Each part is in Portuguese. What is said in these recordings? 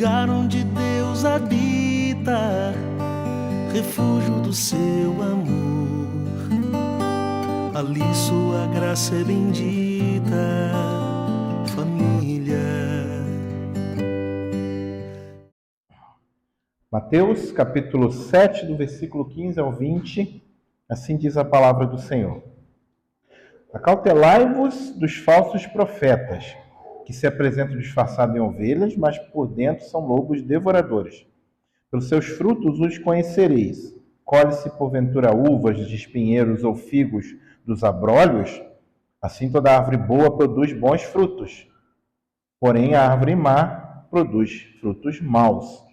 lugar onde Deus habita, refúgio do seu amor. Ali sua graça é bendita, família. Mateus, capítulo 7, do versículo 15 ao 20, assim diz a palavra do Senhor. Acautelai-vos dos falsos profetas, que se apresentam disfarçados em ovelhas, mas por dentro são lobos devoradores. Pelos seus frutos os conhecereis. Colhe-se porventura uvas de espinheiros ou figos dos abrolhos? Assim toda árvore boa produz bons frutos. Porém a árvore má produz frutos maus.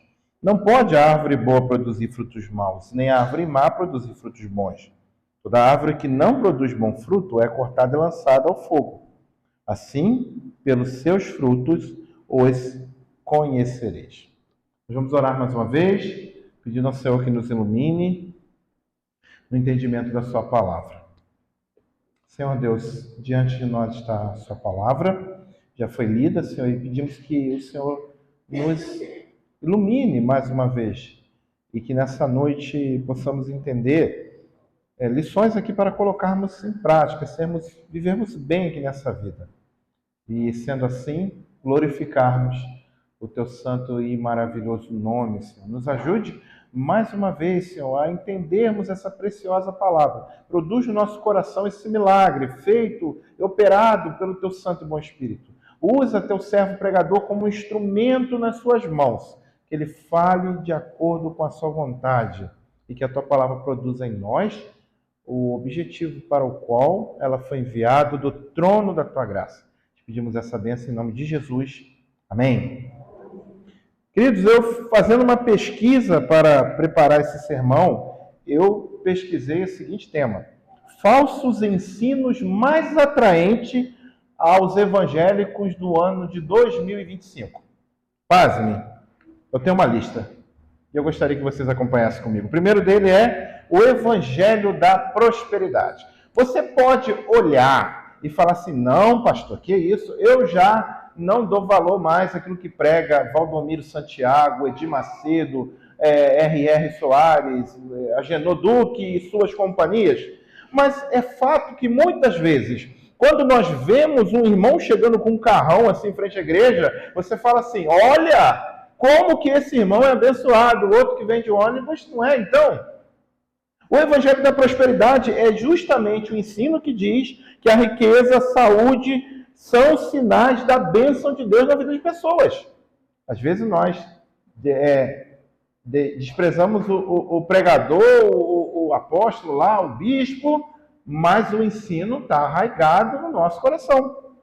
Não pode a árvore boa produzir frutos maus, nem a árvore má produzir frutos bons. Toda árvore que não produz bom fruto é cortada e lançada ao fogo. Assim, pelos seus frutos os conhecereis. Nós vamos orar mais uma vez, pedindo ao Senhor que nos ilumine no entendimento da sua palavra. Senhor Deus, diante de nós está a sua palavra, já foi lida, Senhor, e pedimos que o Senhor nos ilumine mais uma vez e que nessa noite possamos entender lições aqui para colocarmos em prática, vivermos bem aqui nessa vida. E sendo assim, glorificarmos o teu santo e maravilhoso nome, Senhor. Nos ajude mais uma vez, Senhor, a entendermos essa preciosa palavra. Produz no nosso coração esse milagre feito e operado pelo teu santo e bom Espírito. Usa teu servo pregador como um instrumento nas suas mãos, que ele fale de acordo com a sua vontade e que a tua palavra produza em nós o objetivo para o qual ela foi enviada do trono da tua graça. Te pedimos essa bênção em nome de Jesus. Amém. Queridos, eu fazendo uma pesquisa para preparar esse sermão, eu pesquisei o seguinte tema: falsos ensinos mais atraentes aos evangélicos do ano de 2025. Pasme, eu tenho uma lista e eu gostaria que vocês acompanhassem comigo. O primeiro dele é o Evangelho da Prosperidade. Você pode olhar e falar assim: não, pastor, que isso? Eu já não dou valor mais àquilo que prega Valdomiro Santiago, Edir Macedo, R.R. Soares, Agenor Duque e suas companhias. Mas é fato que muitas vezes, quando nós vemos um irmão chegando com um carrão assim em frente à igreja, você fala assim: olha, como que esse irmão é abençoado, o outro que vem de ônibus não é. Então, o Evangelho da Prosperidade é justamente o ensino que diz que a riqueza, a saúde são sinais da bênção de Deus na vida de pessoas. Às vezes nós desprezamos o pregador, o apóstolo lá, o bispo, mas o ensino está arraigado no nosso coração.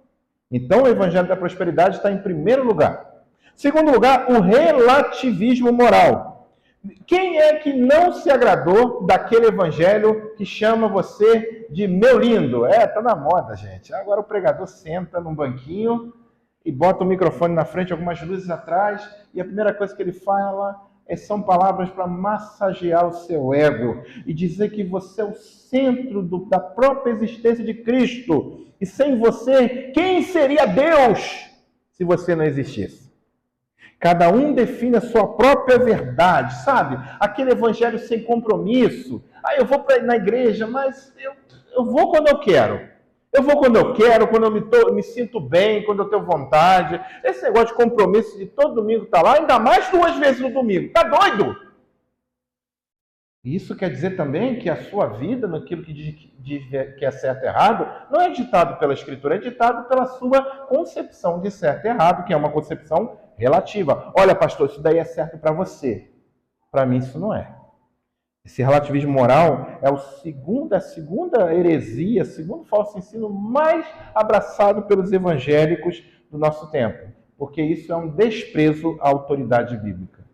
Então o Evangelho da Prosperidade está em primeiro lugar. Segundo lugar, o relativismo moral. Quem é que não se agradou daquele evangelho que chama você de meu lindo? Tá na moda, gente. Agora o pregador senta num banquinho e bota o microfone na frente, algumas luzes atrás, e a primeira coisa que ele fala são palavras para massagear o seu ego e dizer que você é o centro da própria existência de Cristo. E sem você, quem seria Deus se você não existisse? Cada um define a sua própria verdade, sabe? Aquele evangelho sem compromisso. Eu vou na igreja, mas eu vou quando eu quero. Eu vou quando eu quero, quando eu me sinto bem, quando eu tenho vontade. Esse negócio de compromisso de todo domingo estar lá, ainda mais 2 vezes no domingo. Tá doido? Isso quer dizer também que a sua vida, naquilo que diz que é certo e errado, não é ditado pela Escritura, é ditado pela sua concepção de certo e errado, que é uma concepção relativa. Olha, pastor, isso daí é certo para você. Para mim, isso não é. Esse relativismo moral é a segunda heresia, o segundo falso ensino mais abraçado pelos evangélicos do nosso tempo, porque isso é um desprezo à autoridade bíblica.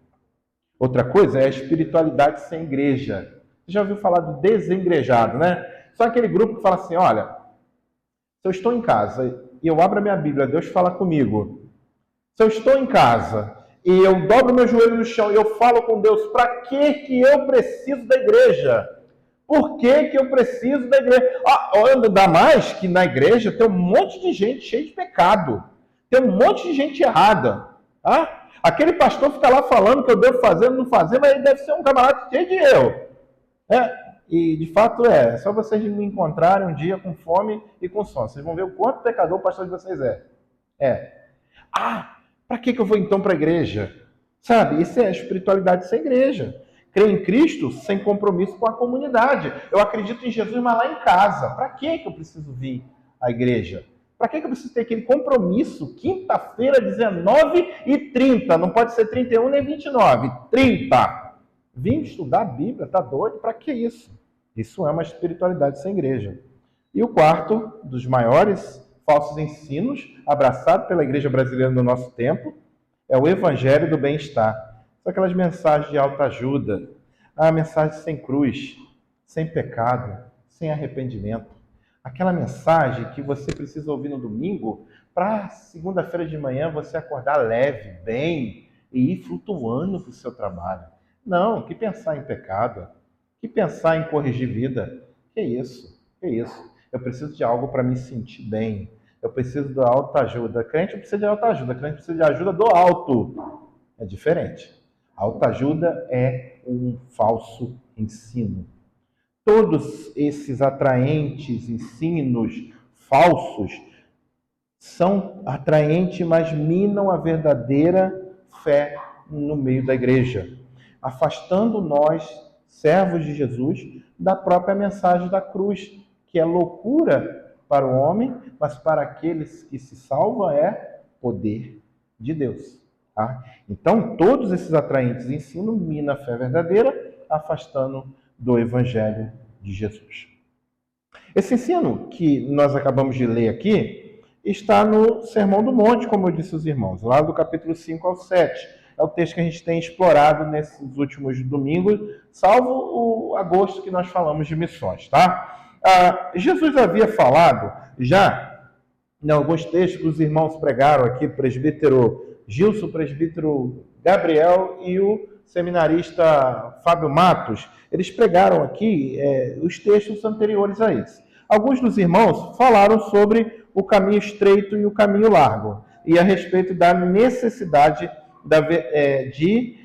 Outra coisa é a espiritualidade sem igreja. Você já ouviu falar do desengrejado, né? Só aquele grupo que fala assim: olha, se eu estou em casa e eu abro a minha Bíblia, Deus fala comigo. Se eu estou em casa e eu dobro meu joelho no chão e eu falo com Deus, para que eu preciso da igreja? Por que eu preciso da igreja? Ainda mais que na igreja tem um monte de gente cheia de pecado. Tem um monte de gente errada. Ah, aquele pastor fica lá falando que eu devo fazer, não fazer, mas ele deve ser um camarada cheio de erro. E de fato é só vocês me encontrarem um dia com fome e com sono. Vocês vão ver o quanto pecador o pastor de vocês é. Para que eu vou então para a igreja? Sabe, isso é espiritualidade sem igreja. Crer em Cristo sem compromisso com a comunidade. Eu acredito em Jesus, mas lá em casa. Para que eu preciso vir à igreja? Para que eu preciso ter aquele compromisso? Quinta-feira, 19h30. Não pode ser 31 nem 29. 30. Vim estudar a Bíblia, tá doido? Para que isso? Isso é uma espiritualidade sem igreja. E o quarto dos maiores falsos ensinos, abraçado pela igreja brasileira no nosso tempo, é o evangelho do bem-estar. São aquelas mensagens de autoajuda, a mensagem sem cruz, sem pecado, sem arrependimento. Aquela mensagem que você precisa ouvir no domingo para segunda-feira de manhã você acordar leve, bem e ir flutuando para o seu trabalho. Não, que pensar em pecado, que pensar em corrigir vida. Que isso, que isso. Eu preciso de algo para me sentir bem. Eu preciso da autoajuda. Crente precisa de autoajuda, crente precisa de ajuda do alto. É diferente. A autoajuda é um falso ensino. Todos esses atraentes ensinos falsos são atraentes, mas minam a verdadeira fé no meio da igreja, afastando nós, servos de Jesus, da própria mensagem da cruz, que é loucura para o homem, mas para aqueles que se salvam é poder de Deus. Tá? Então, todos esses atraentes ensinam minam a fé verdadeira, afastando do Evangelho de Jesus. Esse ensino que nós acabamos de ler aqui está no Sermão do Monte, como eu disse aos irmãos, lá do capítulo 5 ao 7. É o texto que a gente tem explorado nesses últimos domingos, salvo o agosto que nós falamos de missões, tá? Jesus havia falado já em alguns textos que os irmãos pregaram aqui, o presbítero Gilson, o presbítero Gabriel e o seminarista Fábio Matos, eles pregaram aqui os textos anteriores a esse. Alguns dos irmãos falaram sobre o caminho estreito e o caminho largo, e a respeito da necessidade de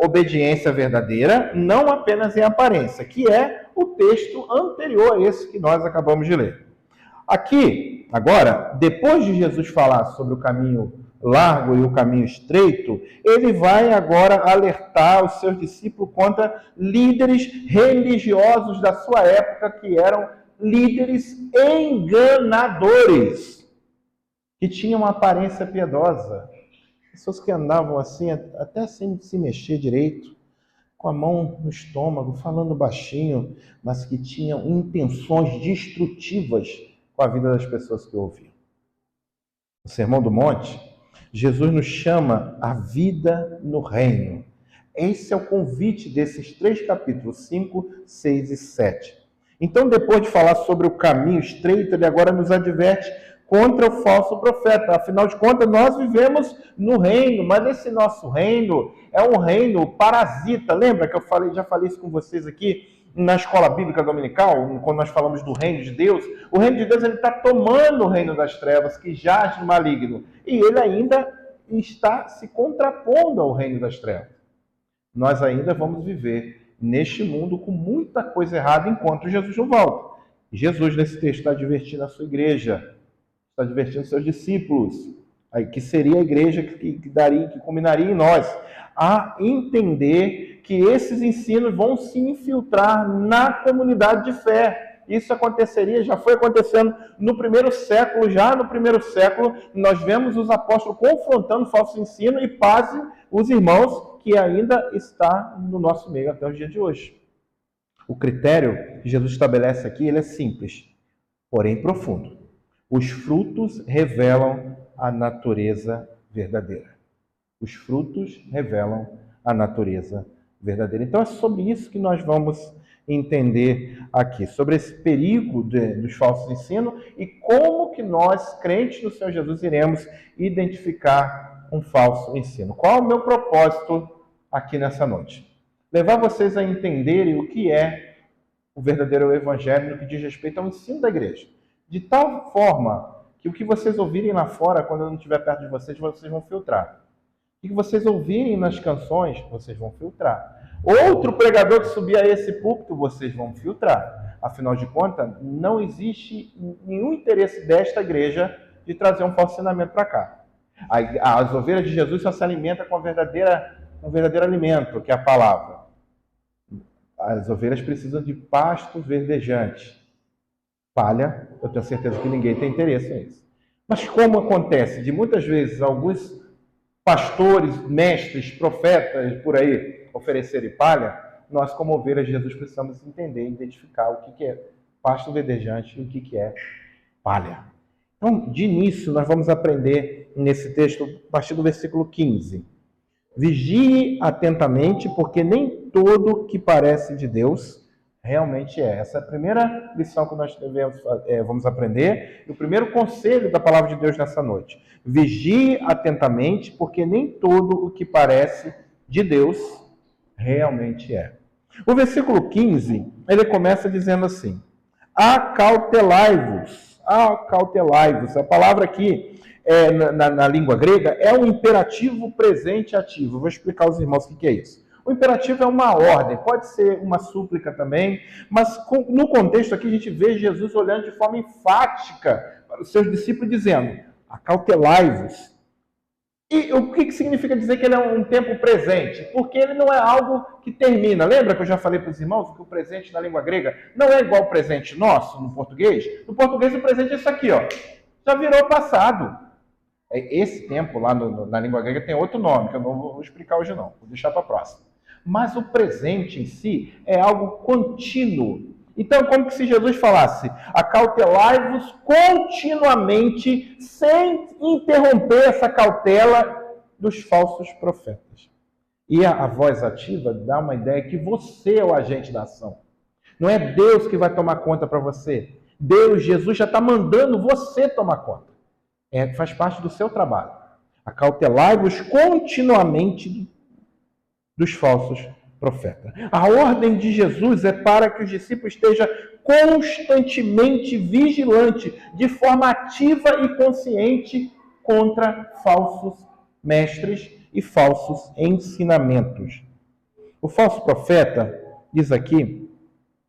obediência verdadeira, não apenas em aparência, que é o texto anterior a esse que nós acabamos de ler. Aqui, agora, depois de Jesus falar sobre o caminho largo e o caminho estreito, ele vai agora alertar os seus discípulos contra líderes religiosos da sua época, que eram líderes enganadores, que tinham uma aparência piedosa. Pessoas que andavam assim, até sem se mexer direito, com a mão no estômago, falando baixinho, mas que tinham intenções destrutivas com a vida das pessoas que ouviam. No Sermão do Monte, Jesus nos chama à vida no reino. Esse é o convite desses 3 capítulos, 5, 6 e 7. Então, depois de falar sobre o caminho estreito, ele agora nos adverte contra o falso profeta. Afinal de contas, nós vivemos no reino, mas esse nosso reino é um reino parasita. Lembra que eu já falei isso com vocês aqui na escola bíblica dominical, quando nós falamos do reino de Deus? O reino de Deus está tomando o reino das trevas, que jaz no maligno, e ele ainda está se contrapondo ao reino das trevas. Nós ainda vamos viver neste mundo com muita coisa errada enquanto Jesus não volta. Jesus, nesse texto, está advertindo a sua igreja, está advertindo seus discípulos, que seria a igreja que culminaria em nós, a entender que esses ensinos vão se infiltrar na comunidade de fé. Isso aconteceria, já foi acontecendo no primeiro século. Já no primeiro século, nós vemos os apóstolos confrontando falso ensino, e pasme os irmãos, que ainda está no nosso meio até o dia de hoje. O critério que Jesus estabelece aqui, ele é simples, porém profundo. Os frutos revelam a natureza verdadeira. Os frutos revelam a natureza verdadeira. Então é sobre isso que nós vamos entender aqui, sobre esse perigo dos falsos ensinos e como que nós, crentes do Senhor Jesus, iremos identificar um falso ensino. Qual é o meu propósito aqui nessa noite? Levar vocês a entenderem o que é o verdadeiro evangelho no que diz respeito ao ensino da igreja. De tal forma que o que vocês ouvirem lá fora, quando eu não estiver perto de vocês, vocês vão filtrar. O que vocês ouvirem nas canções, vocês vão filtrar. Outro pregador que subir a esse púlpito, vocês vão filtrar. Afinal de contas, não existe nenhum interesse desta igreja de trazer um falso ensinamento para cá. As ovelhas de Jesus só se alimentam com o verdadeiro alimento, que é a palavra. As ovelhas precisam de pasto verdejante. Palha, eu tenho certeza que ninguém tem interesse nisso. Mas como acontece de muitas vezes alguns pastores, mestres, profetas por aí oferecerem palha, nós como ovelhas de Jesus precisamos entender, identificar o que é pasto verdejante e o que é palha. Então, de início, nós vamos aprender nesse texto, a partir do versículo 15. Vigie atentamente, porque nem todo que parece de Deus realmente é. Essa é a primeira lição que nós vamos aprender, e o primeiro conselho da palavra de Deus nessa noite. Vigie atentamente, porque nem todo o que parece de Deus realmente é. O versículo 15, ele começa dizendo assim: acautelai-vos. Acautelai-vos. A palavra aqui, na língua grega, é um imperativo presente ativo. Vou explicar aos irmãos o que é isso. O imperativo é uma ordem, pode ser uma súplica também, mas no contexto aqui a gente vê Jesus olhando de forma enfática para os seus discípulos, dizendo: acautelai-vos. E o que significa dizer que ele é um tempo presente? Porque ele não é algo que termina. Lembra que eu já falei para os irmãos que o presente na língua grega não é igual ao presente nosso no português? No português o presente é isso aqui, ó. Já virou passado. Esse tempo lá na língua grega tem outro nome, que eu não vou explicar hoje não. Vou deixar para a próxima. Mas o presente em si é algo contínuo. Então, como que se Jesus falasse: acautelai-vos continuamente, sem interromper essa cautela dos falsos profetas. E a voz ativa dá uma ideia que você é o agente da ação. Não é Deus que vai tomar conta para você. Deus, Jesus, já está mandando você tomar conta. Faz parte do seu trabalho. Acautelai-vos continuamente dos falsos profetas. A ordem de Jesus é para que os discípulos estejam constantemente vigilantes, de forma ativa e consciente, contra falsos mestres e falsos ensinamentos. O falso profeta, diz aqui,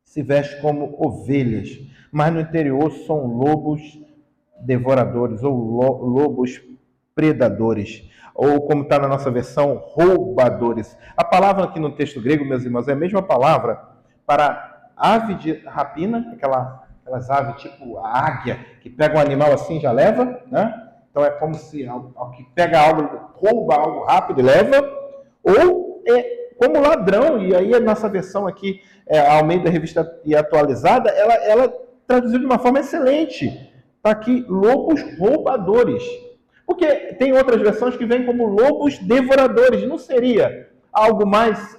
se veste como ovelhas, mas no interior são lobos devoradores ou lobos predadores, ou como está na nossa versão, roubadores. A palavra aqui no texto grego, meus irmãos, é a mesma palavra para ave de rapina, aquelas aves tipo a águia, que pega um animal assim e já leva, né? Então é como se ao que pega algo, rouba algo rápido e leva, ou como ladrão, e aí a nossa versão aqui, a Almeida Revista e Atualizada, ela traduziu de uma forma excelente. Está aqui, lobos roubadores. Porque tem outras versões que vêm como lobos devoradores. Não seria algo mais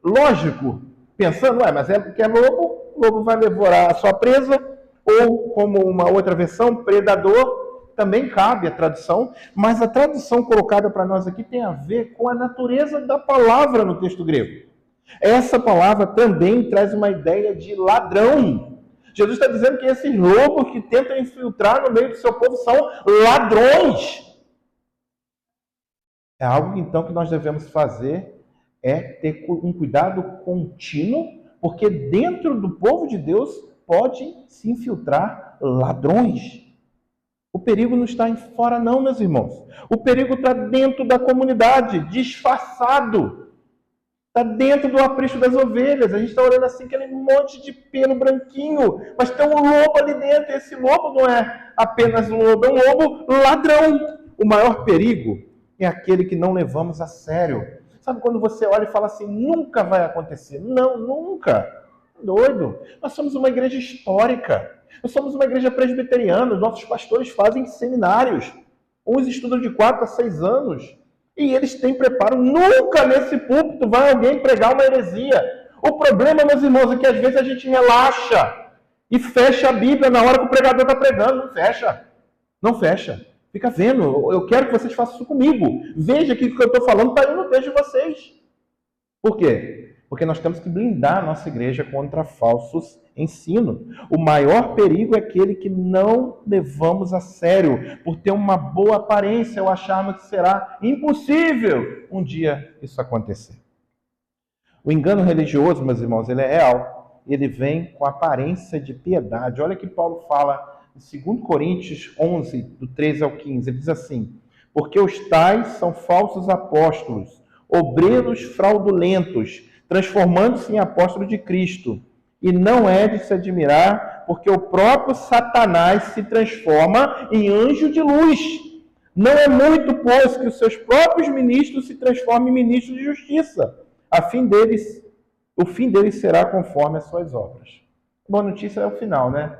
lógico? Pensando, mas é porque é lobo, o lobo vai devorar a sua presa, ou como uma outra versão, predador, também cabe a tradução, mas a tradução colocada para nós aqui tem a ver com a natureza da palavra no texto grego. Essa palavra também traz uma ideia de ladrão. Jesus está dizendo que esses lobos que tentam infiltrar no meio do seu povo são ladrões. É algo, então, que nós devemos fazer, ter um cuidado contínuo, porque dentro do povo de Deus pode se infiltrar ladrões. O perigo não está fora não, meus irmãos. O perigo está dentro da comunidade, disfarçado. Está dentro do aprisco das ovelhas. A gente está olhando assim, aquele monte de pelo branquinho. Mas tem um lobo ali dentro. E esse lobo não é apenas um lobo, é um lobo ladrão. O maior perigo é aquele que não levamos a sério. Sabe quando você olha e fala assim, nunca vai acontecer? Não, nunca. Doido. Nós somos uma igreja histórica. Nós somos uma igreja presbiteriana. Os nossos pastores fazem seminários. Uns estudam de 4 a 6 anos. E eles têm preparo. Nunca nesse púlpito vai alguém pregar uma heresia. O problema, meus irmãos, é que às vezes a gente relaxa e fecha a Bíblia na hora que o pregador está pregando. Não fecha. Não fecha. Fica vendo. Eu quero que vocês façam isso comigo. Veja que o que eu estou falando está aí no texto de vocês. Por quê? Porque nós temos que blindar a nossa igreja contra falsos ensino. O maior perigo é aquele que não levamos a sério, por ter uma boa aparência ou acharmos que será impossível um dia isso acontecer. O engano religioso, meus irmãos, ele é real. Ele vem com aparência de piedade. Olha que Paulo fala em 2 Coríntios 11, do 13 ao 15. Ele diz assim: porque os tais são falsos apóstolos, obreiros fraudulentos, transformando-se em apóstolos de Cristo. E não é de se admirar, porque o próprio Satanás se transforma em anjo de luz. Não é muito, pois, que os seus próprios ministros se transformem em ministros de justiça. O fim deles será conforme as suas obras. Boa notícia é o final, né?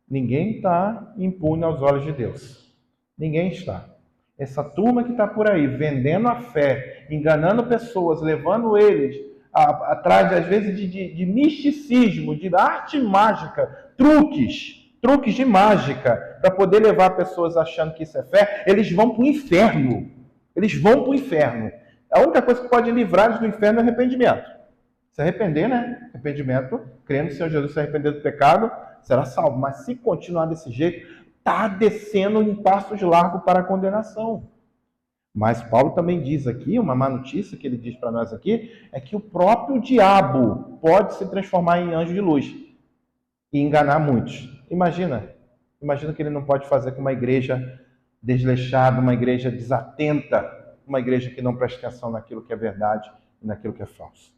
Ninguém está impune aos olhos de Deus. Ninguém está. Essa turma que está por aí, vendendo a fé, enganando pessoas, levando eles atrás, às vezes, de misticismo, de arte mágica, truques de mágica, para poder levar pessoas achando que isso é fé, eles vão para o inferno. Eles vão para o inferno. A única coisa que pode livrar-eles do inferno é arrependimento. Se arrepender, né? Arrependimento, crendo no Senhor Jesus, se arrepender do pecado, será salvo. Mas se continuar desse jeito, está descendo em passos largos para a condenação. Mas Paulo também diz aqui, uma má notícia que ele diz para nós aqui, é que o próprio diabo pode se transformar em anjo de luz e enganar muitos. Imagina que ele não pode fazer com uma igreja desleixada, uma igreja desatenta, uma igreja que não presta atenção naquilo que é verdade e naquilo que é falso.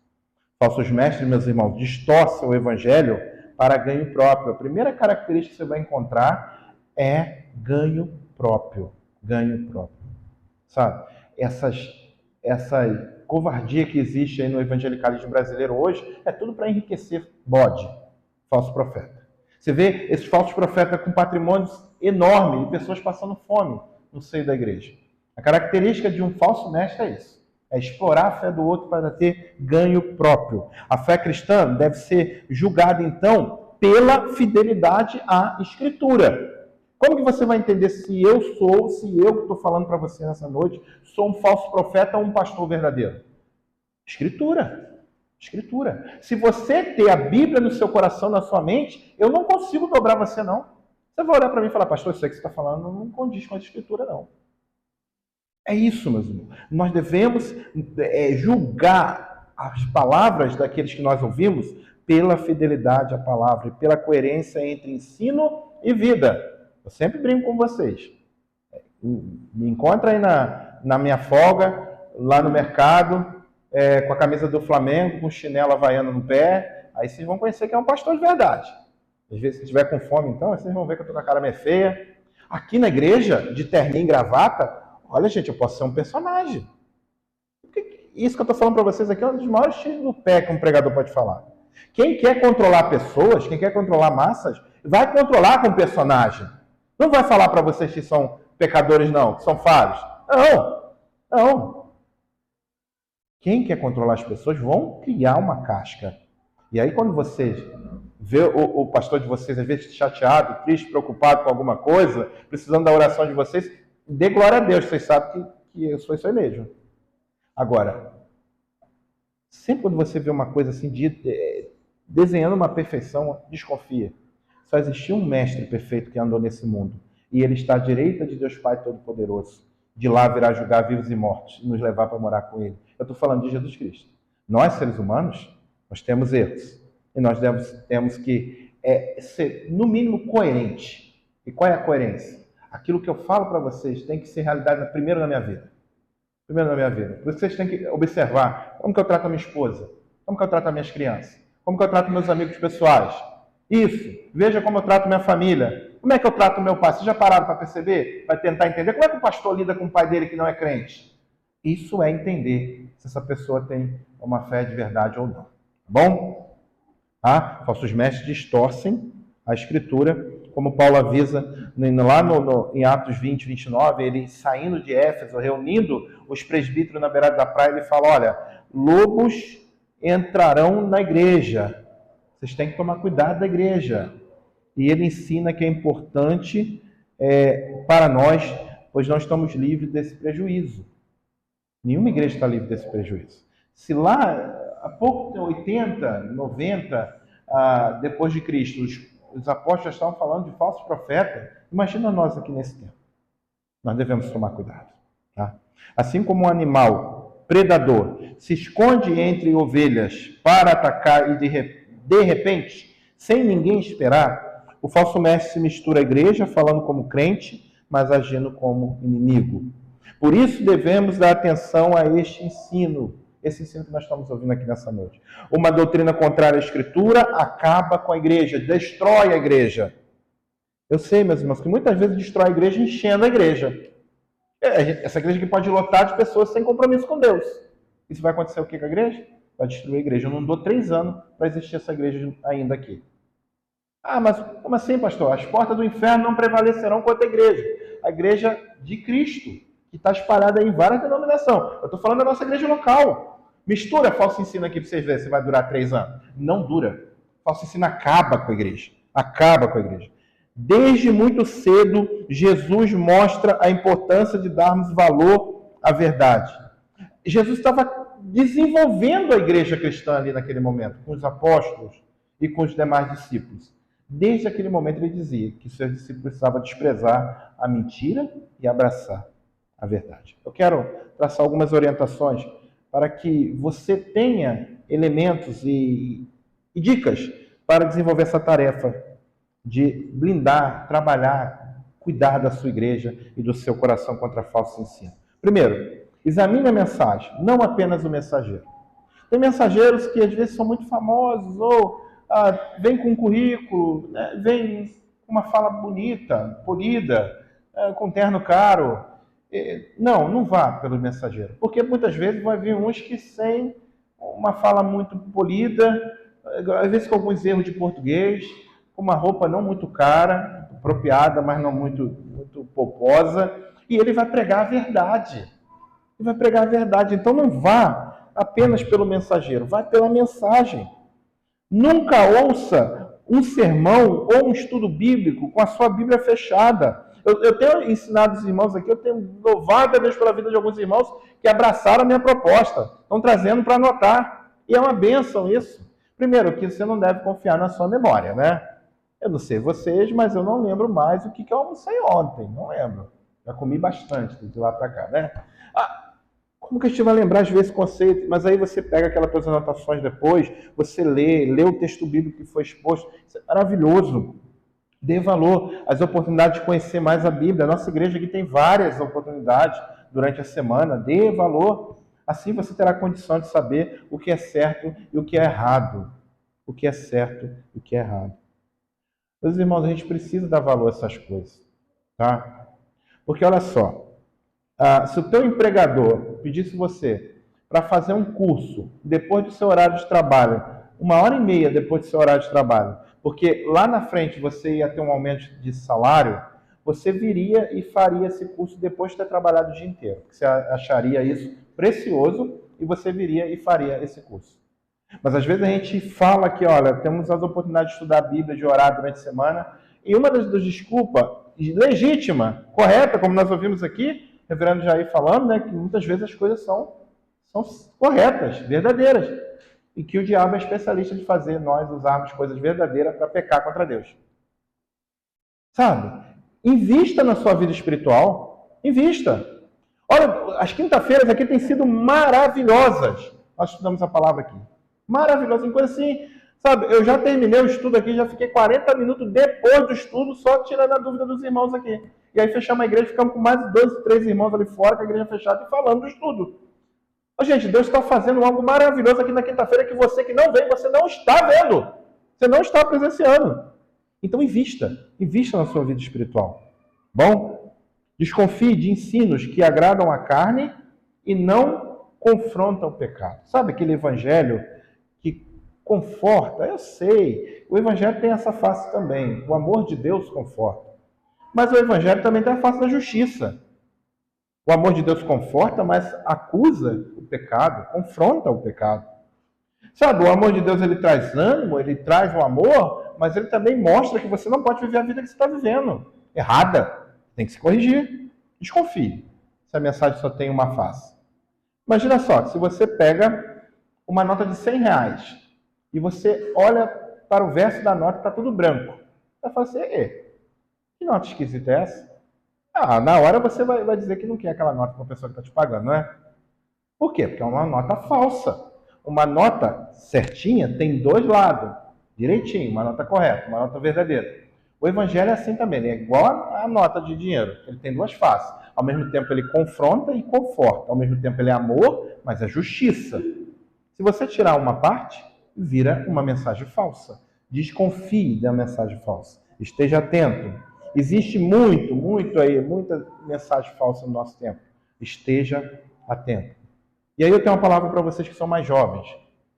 Falsos mestres, meus irmãos, distorcem o evangelho para ganho próprio. A primeira característica que você vai encontrar é ganho próprio. Ganho próprio. Sabe? Essa covardia que existe aí no evangelicalismo brasileiro hoje é tudo para enriquecer bode, falso profeta. Você vê esses falsos profetas com patrimônios enormes e pessoas passando fome no seio da igreja. A característica de um falso mestre é isso. É explorar a fé do outro para ter ganho próprio. A fé cristã deve ser julgada, então, pela fidelidade à Escritura. Como que você vai entender se eu que estou falando para você nessa noite, sou um falso profeta ou um pastor verdadeiro? Escritura. Escritura. Se você ter a Bíblia no seu coração, na sua mente, eu não consigo dobrar você, não. Você vai olhar para mim e falar, pastor, isso aí que você está falando não condiz com a Escritura, não. É isso, meus irmãos. Nós devemos julgar as palavras daqueles que nós ouvimos pela fidelidade à palavra e pela coerência entre ensino e vida. Eu sempre brinco com vocês. Me encontra aí na minha folga, lá no mercado, com a camisa do Flamengo, com chinelo havaiano no pé. Aí vocês vão conhecer que é um pastor de verdade. Às vezes, se estiver com fome, então, vocês vão ver que eu estou com a cara meio feia. Aqui na igreja, de terninho e gravata, olha, gente, eu posso ser um personagem. Isso que eu estou falando para vocês aqui é um dos maiores tiros do pé que um pregador pode falar. Quem quer controlar pessoas, quem quer controlar massas, vai controlar com personagem. Não vai falar para vocês que são pecadores, não, que são falhos. Não. Quem quer controlar as pessoas vão criar uma casca. E aí, quando vocês vê o pastor de vocês, às vezes, chateado, triste, preocupado com alguma coisa, precisando da oração de vocês, dê glória a Deus, vocês sabem que eu sou isso aí mesmo. Agora, sempre quando você vê uma coisa assim, desenhando uma perfeição, desconfia. Só existiu um mestre perfeito que andou nesse mundo. E ele está à direita de Deus Pai Todo-Poderoso. De lá virá julgar vivos e mortos e nos levar para morar com ele. Eu estou falando de Jesus Cristo. Nós, seres humanos, nós temos erros. E nós temos que ser, no mínimo, coerente. E qual é a coerência? Aquilo que eu falo para vocês tem que ser realidade primeiro na minha vida. Primeiro na minha vida. Por isso vocês têm que observar como que eu trato a minha esposa, como que eu trato as minhas crianças, como que eu trato meus amigos pessoais. Isso. Veja como eu trato minha família. Como é que eu trato meu pai? Vocês já pararam para perceber? Para tentar entender? Como é que o pastor lida com o pai dele que não é crente? Isso é entender se essa pessoa tem uma fé de verdade ou não. Tá bom? Falsos mestres distorcem a Escritura, como Paulo avisa lá em Atos 20, 29, ele saindo de Éfeso, reunindo os presbíteros na beirada da praia, ele fala, olha, lobos entrarão na igreja. Vocês têm que tomar cuidado da igreja. E ele ensina que é importante para nós, pois nós estamos livres desse prejuízo. Nenhuma igreja está livre desse prejuízo. Se lá, há pouco, 80, 90, depois de Cristo, os apóstolos já estavam falando de falsos profetas. Imagina nós aqui nesse tempo. Nós devemos tomar cuidado. Tá? Assim como um animal predador se esconde entre ovelhas para atacar e de repente, sem ninguém esperar, o falso mestre se mistura à igreja, falando como crente, mas agindo como inimigo. Por isso devemos dar atenção a este ensino que nós estamos ouvindo aqui nessa noite. Uma doutrina contrária à Escritura acaba com a igreja, destrói a igreja. Eu sei, meus irmãos, que muitas vezes destrói a igreja enchendo a igreja. Essa igreja que pode lotar de pessoas sem compromisso com Deus. Isso vai acontecer o que com a igreja? Vai destruir a igreja. Eu não dou 3 anos para existir essa igreja ainda aqui. Mas como assim, pastor? As portas do inferno não prevalecerão contra a igreja. A igreja de Cristo, que está espalhada em várias denominações. Eu estou falando da nossa igreja local. Mistura falso ensino aqui para vocês verem se vai durar 3 anos. Não dura. Falso ensino acaba com a igreja. Acaba com a igreja. Desde muito cedo, Jesus mostra a importância de darmos valor à verdade. Jesus estava desenvolvendo a igreja cristã ali naquele momento, com os apóstolos e com os demais discípulos. Desde aquele momento ele dizia que seus discípulos precisavam desprezar a mentira e abraçar a verdade. Eu quero traçar algumas orientações para que você tenha elementos e dicas para desenvolver essa tarefa de blindar, trabalhar, cuidar da sua igreja e do seu coração contra falso ensino. Primeiro, examine a mensagem, não apenas o mensageiro. Tem mensageiros que às vezes são muito famosos, ou vem com um currículo, né, vem com uma fala bonita, polida, com terno caro. Não vá pelo mensageiro, porque muitas vezes vai vir uns que sem uma fala muito polida, às vezes com alguns erros de português, com uma roupa não muito cara, apropriada, mas não muito pomposa, e ele vai pregar a verdade. Ele vai pregar a verdade. Então não vá apenas pelo mensageiro, vá pela mensagem. Nunca ouça um sermão ou um estudo bíblico com a sua Bíblia fechada. Eu tenho ensinado os irmãos aqui, eu tenho louvado a Deus pela vida de alguns irmãos que abraçaram a minha proposta, estão trazendo para anotar. E é uma bênção isso. Primeiro, que você não deve confiar na sua memória, né? Eu não sei vocês, mas eu não lembro mais o que eu almocei ontem. Não lembro. Já comi bastante de lá para cá, né? Como que a gente vai lembrar às vezes conceito? Mas aí você pega aquelas anotações depois, você lê o texto bíblico que foi exposto. Isso é maravilhoso. Dê valor às oportunidades de conhecer mais a Bíblia. A nossa igreja aqui tem várias oportunidades durante a semana. Dê valor. Assim você terá condição de saber o que é certo e o que é errado. O que é certo e o que é errado. Meus irmãos, a gente precisa dar valor a essas coisas, tá? Porque olha só, se o teu empregador pedisse você para fazer um curso depois do seu horário de trabalho, 1h30 depois do seu horário de trabalho, porque lá na frente você ia ter um aumento de salário, você viria e faria esse curso depois de ter trabalhado o dia inteiro. Você acharia isso precioso e você viria e faria esse curso. Mas às vezes a gente fala que, olha, temos as oportunidades de estudar a Bíblia, de orar durante a semana, e uma das desculpas legítima, correta, como nós ouvimos aqui, o reverendo Jair falando, né, que muitas vezes as coisas são corretas, verdadeiras, e que o diabo é especialista de fazer nós usarmos coisas verdadeiras para pecar contra Deus. Sabe? Invista na sua vida espiritual, invista. Olha, as quinta-feiras aqui têm sido maravilhosas. Nós estudamos a palavra aqui. Maravilhosa, em coisa assim, sabe, eu já terminei o estudo aqui, já fiquei 40 minutos depois do estudo, só tirando a dúvida dos irmãos aqui. E aí fechamos a igreja, ficamos com mais de 2, 3 irmãos ali fora, com a igreja fechada, e falando do estudo. Gente, Deus está fazendo algo maravilhoso aqui na quinta-feira, que você que não vem, você não está vendo. Você não está presenciando. Então invista na sua vida espiritual. Bom? Desconfie de ensinos que agradam a carne e não confrontam o pecado. Sabe aquele evangelho que conforta? Eu sei, o evangelho tem essa face também. O amor de Deus conforta. Mas o evangelho também tem a face da justiça. O amor de Deus conforta, mas acusa o pecado, confronta o pecado. Sabe, o amor de Deus, ele traz ânimo, ele traz o amor, mas ele também mostra que você não pode viver a vida que você está vivendo. Errada. Tem que se corrigir. Desconfie se a mensagem só tem uma face. Imagina só, se você pega uma nota de R$100 e você olha para o verso da nota está tudo branco. Vai falar assim, que nota esquisita é essa? Na hora você vai dizer que não quer aquela nota com a pessoa que está te pagando, não é? Por quê? Porque é uma nota falsa. Uma nota certinha tem dois lados, direitinho, uma nota correta, uma nota verdadeira. O evangelho é assim também, ele é igual a nota de dinheiro, ele tem duas faces. Ao mesmo tempo ele confronta e conforta, ao mesmo tempo ele é amor, mas é justiça. Se você tirar uma parte, vira uma mensagem falsa. Desconfie da mensagem falsa. Esteja atento. Existe muita mensagem falsa no nosso tempo. Esteja atento. E aí eu tenho uma palavra para vocês que são mais jovens.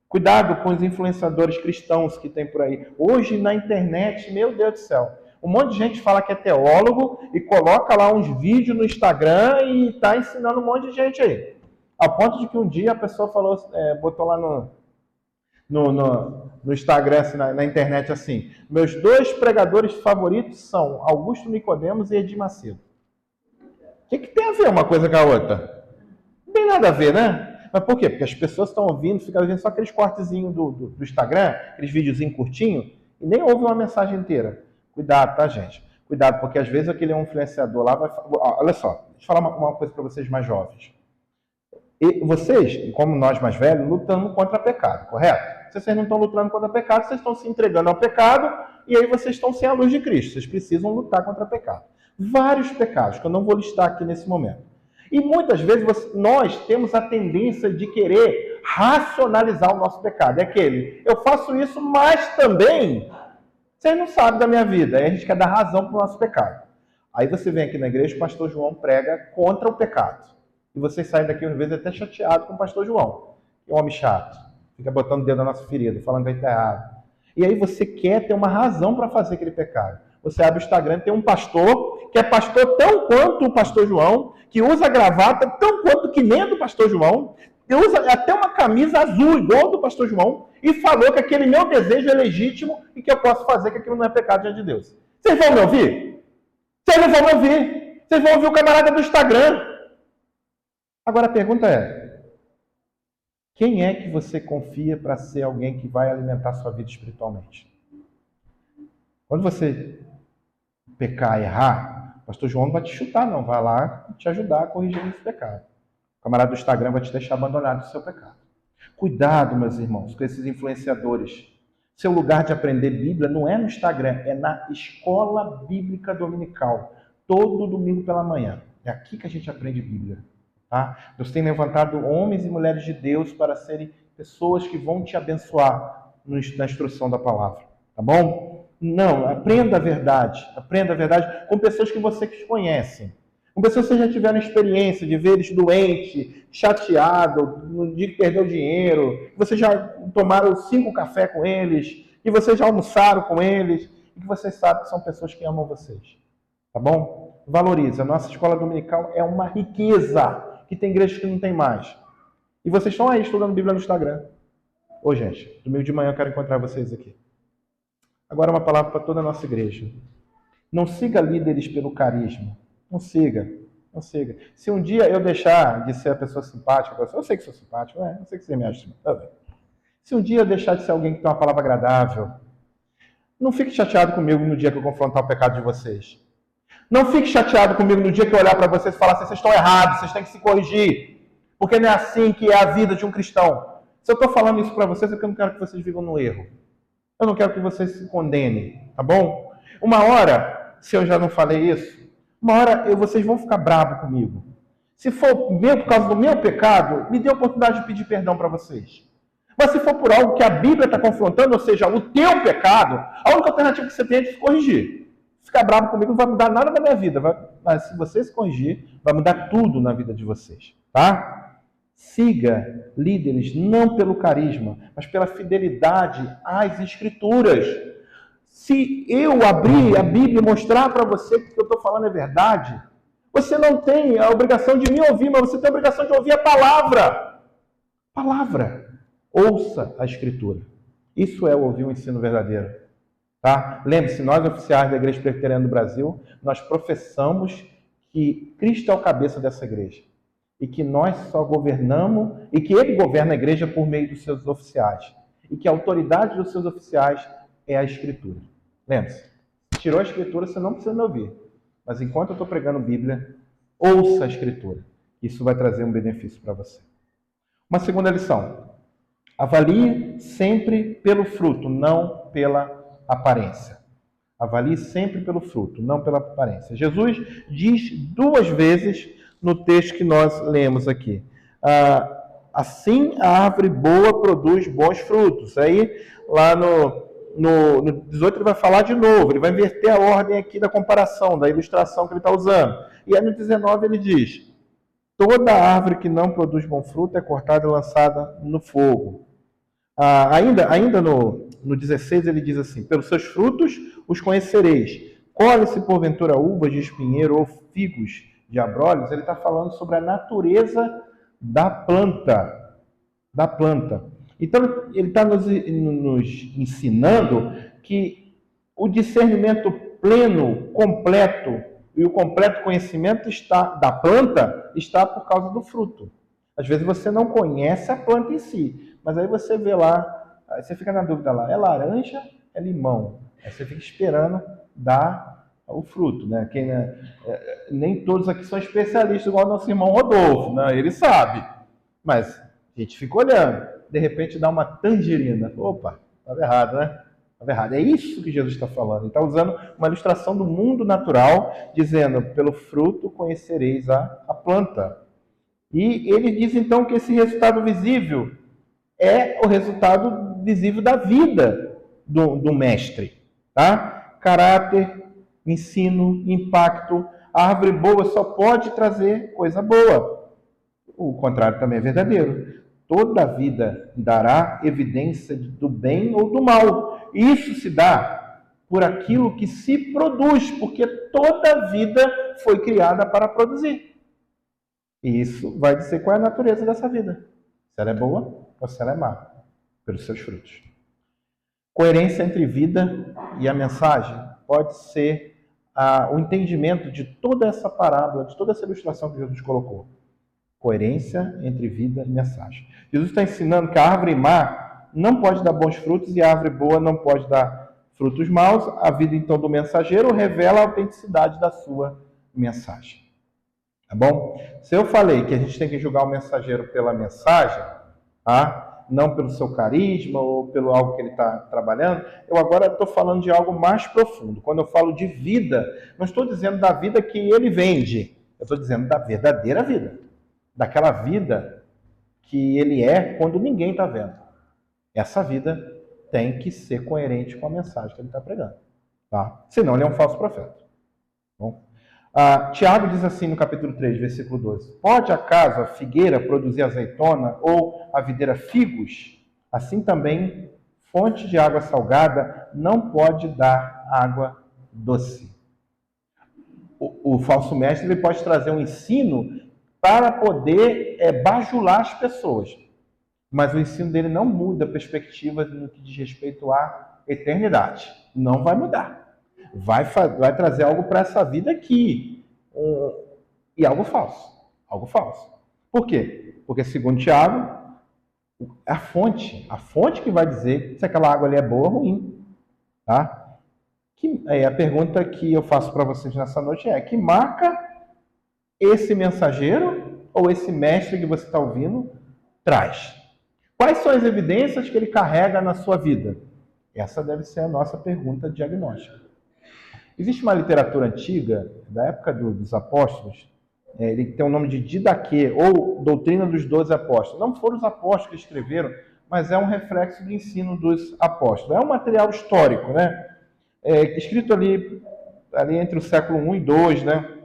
Cuidado com os influenciadores cristãos que tem por aí. Hoje na internet, meu Deus do céu, um monte de gente fala que é teólogo e coloca lá uns vídeos no Instagram e está ensinando um monte de gente aí. Ao ponto de que um dia a pessoa falou, botou lá no Instagram, assim, na internet, assim, meus 2 pregadores favoritos são Augusto Nicodemos e Edir Macedo. O que tem a ver uma coisa com a outra? Não tem nada a ver, né? Mas por quê? Porque as pessoas estão ouvindo, ficam vendo só aqueles cortezinhos do Instagram, aqueles videozinhos curtinhos, e nem ouvem uma mensagem inteira. Cuidado, tá, gente? Cuidado, porque às vezes aquele influenciador lá vai... Olha só, deixa eu falar uma coisa para vocês mais jovens. E vocês, como nós mais velhos, lutamos contra o pecado, correto? Se vocês não estão lutando contra o pecado, vocês estão se entregando ao pecado e aí vocês estão sem a luz de Cristo. Vocês precisam lutar contra o pecado. Vários pecados, que eu não vou listar aqui nesse momento. E muitas vezes nós temos a tendência de querer racionalizar o nosso pecado. É aquele, eu faço isso, mas também vocês não sabem da minha vida. Aí a gente quer dar razão para o nosso pecado. Aí você vem aqui na igreja, o pastor João prega contra o pecado. E vocês saem daqui, às vezes, até chateado com o pastor João. Que é um homem chato. Fica botando o dedo na nossa ferida, falando que está errado. E aí você quer ter uma razão para fazer aquele pecado. Você abre o Instagram, tem um pastor, que é pastor tão quanto o pastor João, que usa gravata tão quanto que nem a do pastor João, que usa até uma camisa azul, igual a do pastor João, e falou que aquele meu desejo é legítimo e que eu posso fazer, que aquilo não é pecado diante de Deus. Vocês vão me ouvir? Vocês não vão me ouvir. Vocês vão ouvir o camarada do Instagram. Agora a pergunta é, quem é que você confia para ser alguém que vai alimentar sua vida espiritualmente? Quando você pecar, errar, o pastor João não vai te chutar, não. Vai lá te ajudar a corrigir esse pecado. O camarada do Instagram vai te deixar abandonado do seu pecado. Cuidado, meus irmãos, com esses influenciadores. Seu lugar de aprender Bíblia não é no Instagram, é na escola bíblica dominical. Todo domingo pela manhã. É aqui que a gente aprende Bíblia. Tá? Deus tem levantado homens e mulheres de Deus para serem pessoas que vão te abençoar na instrução da palavra. Tá bom? Não, aprenda a verdade com pessoas que vocês conhecem. Com pessoas que vocês já tiveram experiência de ver eles doentes, chateados, no dia que perdeu dinheiro, que vocês já tomaram 5 cafés com eles, que vocês já almoçaram com eles, e que vocês sabem que são pessoas que amam vocês. Tá bom? Valorize. A nossa escola dominical é uma riqueza que tem igrejas que não tem mais. E vocês estão aí estudando Bíblia no Instagram. Ô, gente, domingo de manhã eu quero encontrar vocês aqui. Agora uma palavra para toda a nossa igreja. Não siga líderes pelo carisma. Não siga. Não siga. Se um dia eu deixar de ser a pessoa simpática, eu sei que sou simpático, eu sei que você me acha simpático. Se um dia eu deixar de ser alguém que tem uma palavra agradável, não fique chateado comigo no dia que eu confrontar o pecado de vocês. Não fique chateado comigo no dia que eu olhar para vocês e falar assim, vocês estão errados, vocês têm que se corrigir. Porque não é assim que é a vida de um cristão. Se eu estou falando isso para vocês, é porque eu não quero que vocês vivam no erro. Eu não quero que vocês se condenem, tá bom? Uma hora, se eu já não falei isso, uma hora vocês vão ficar bravos comigo. Se for por causa do meu pecado, me dê a oportunidade de pedir perdão para vocês. Mas se for por algo que a Bíblia está confrontando, ou seja, o teu pecado, a única alternativa que você tem é de se corrigir. Ficar bravo comigo não vai mudar nada na minha vida. Mas se você se corrigir, vai mudar tudo na vida de vocês. Tá? Siga líderes não pelo carisma, mas pela fidelidade às Escrituras. Se eu abrir a Bíblia e mostrar para você que o que eu estou falando é verdade, você não tem a obrigação de me ouvir, mas você tem a obrigação de ouvir a palavra. Palavra. Ouça a Escritura. Isso é ouvir o ensino verdadeiro. Tá? Lembre-se, nós oficiais da Igreja Presbiteriana do Brasil, nós professamos que Cristo é o cabeça dessa igreja. E que nós só governamos, e que Ele governa a igreja por meio dos seus oficiais. E que a autoridade dos seus oficiais é a Escritura. Lembre-se, tirou a Escritura, você não precisa me ouvir. Mas enquanto eu estou pregando Bíblia, ouça a Escritura. Isso vai trazer um benefício para você. Uma segunda lição. Avalie sempre pelo fruto, não pela aparência. Avalie sempre pelo fruto, não pela aparência. Jesus diz 2 vezes no texto que nós lemos aqui. Assim a árvore boa produz bons frutos. Aí, lá no 18 ele vai falar de novo, ele vai inverter a ordem aqui da comparação, da ilustração que ele está usando. E aí no 19 ele diz, toda árvore que não produz bom fruto é cortada e lançada no fogo. Ainda no 16 ele diz assim, pelos seus frutos os conhecereis. Colhe-se porventura uvas de espinheiro ou figos de abrolhos. Ele está falando sobre a natureza da planta. Então, ele está nos ensinando que o discernimento pleno, completo, e o completo conhecimento da planta está por causa do fruto. Às vezes você não conhece a planta em si, mas aí você vê lá, aí você fica na dúvida lá, é laranja, é limão. Aí você fica esperando dar o fruto, né? Nem todos aqui são especialistas, igual o nosso irmão Rodolfo, né? Ele sabe, mas a gente fica olhando. De repente dá uma tangerina. Opa, estava errado, né? Estava errado. É isso que Jesus está falando. Ele está usando uma ilustração do mundo natural, dizendo, pelo fruto conhecereis a planta. E ele diz então que esse resultado visível é o resultado visível da vida do mestre. Tá? Caráter, ensino, impacto. A árvore boa só pode trazer coisa boa. O contrário também é verdadeiro. Toda a vida dará evidência do bem ou do mal. Isso se dá por aquilo que se produz, porque toda a vida foi criada para produzir. E isso vai dizer qual é a natureza dessa vida. Se ela é boa ou se ela é má, pelos seus frutos. Coerência entre vida e a mensagem pode ser o entendimento de toda essa parábola, de toda essa ilustração que Jesus colocou. Coerência entre vida e mensagem. Jesus está ensinando que a árvore má não pode dar bons frutos e a árvore boa não pode dar frutos maus. A vida, então, do mensageiro revela a autenticidade da sua mensagem. Tá bom? Se eu falei que a gente tem que julgar o mensageiro pela mensagem, tá? Não pelo seu carisma ou pelo algo que ele está trabalhando, eu agora estou falando de algo mais profundo. Quando eu falo de vida, não estou dizendo da vida que ele vende, eu estou dizendo da verdadeira vida. Daquela vida que ele é quando ninguém está vendo. Essa vida tem que ser coerente com a mensagem que ele está pregando. Tá? Senão ele é um falso profeta. Bom? Tiago diz assim no capítulo 3, versículo 12. Pode acaso a figueira produzir azeitona ou a videira figos? Assim também, fonte de água salgada não pode dar água doce. O falso mestre ele pode trazer um ensino para poder bajular as pessoas. Mas o ensino dele não muda a perspectiva no que diz respeito à eternidade. Não vai mudar. Vai trazer algo para essa vida aqui. E algo falso. Algo falso. Por quê? Porque, segundo Tiago, a fonte que vai dizer se aquela água ali é boa ou ruim. Tá? A pergunta que eu faço para vocês nessa noite é: que marca esse mensageiro ou esse mestre que você está ouvindo traz? Quais são as evidências que ele carrega na sua vida? Essa deve ser a nossa pergunta diagnóstica. Existe uma literatura antiga, da época dos apóstolos, ele tem o nome de Didaquê, ou Doutrina dos 12 Apóstolos. Não foram os apóstolos que escreveram, mas é um reflexo do ensino dos apóstolos. É um material histórico, né? Escrito ali entre o século I e II, né?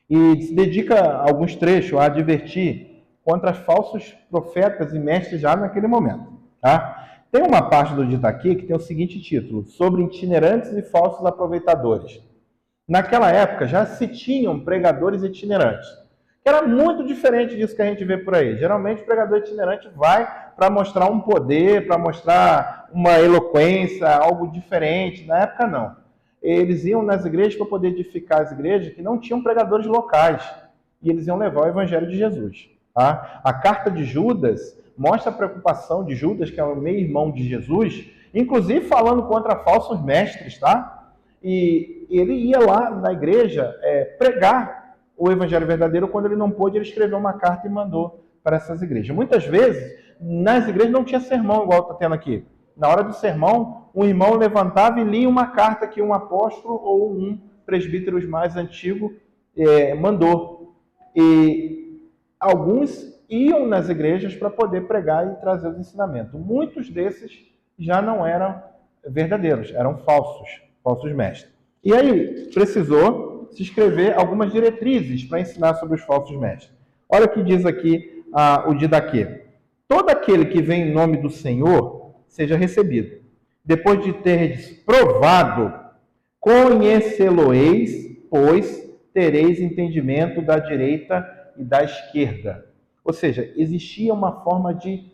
E se dedica alguns trechos a advertir contra falsos profetas e mestres já naquele momento. Tá? Tem uma parte do dito aqui que tem o seguinte título: sobre itinerantes e falsos aproveitadores. Naquela época já se tinham pregadores itinerantes, que era muito diferente disso que a gente vê por aí. Geralmente o pregador itinerante vai para mostrar um poder, para mostrar uma eloquência, algo diferente. Na época não. Eles iam nas igrejas para poder edificar as igrejas que não tinham pregadores locais. E eles iam levar o evangelho de Jesus. Tá? A carta de Judas mostra a preocupação de Judas, que é o meio-irmão de Jesus, inclusive falando contra falsos mestres, tá? E ele ia lá na igreja pregar o evangelho verdadeiro. Quando ele não pôde, ele escreveu uma carta e mandou para essas igrejas. Muitas vezes, nas igrejas não tinha sermão, igual está tendo aqui. Na hora do sermão, um irmão levantava e lia uma carta que um apóstolo ou um presbítero mais antigo mandou. E alguns iam nas igrejas para poder pregar e trazer os ensinamentos. Muitos desses já não eram verdadeiros, eram falsos mestres. E aí precisou se escrever algumas diretrizes para ensinar sobre os falsos mestres. Olha o que diz aqui o Didaquê. Todo aquele que vem em nome do Senhor seja recebido. Depois de teres provado, conhecê-lo-eis, pois tereis entendimento da direita e da esquerda. Ou seja, existia uma forma de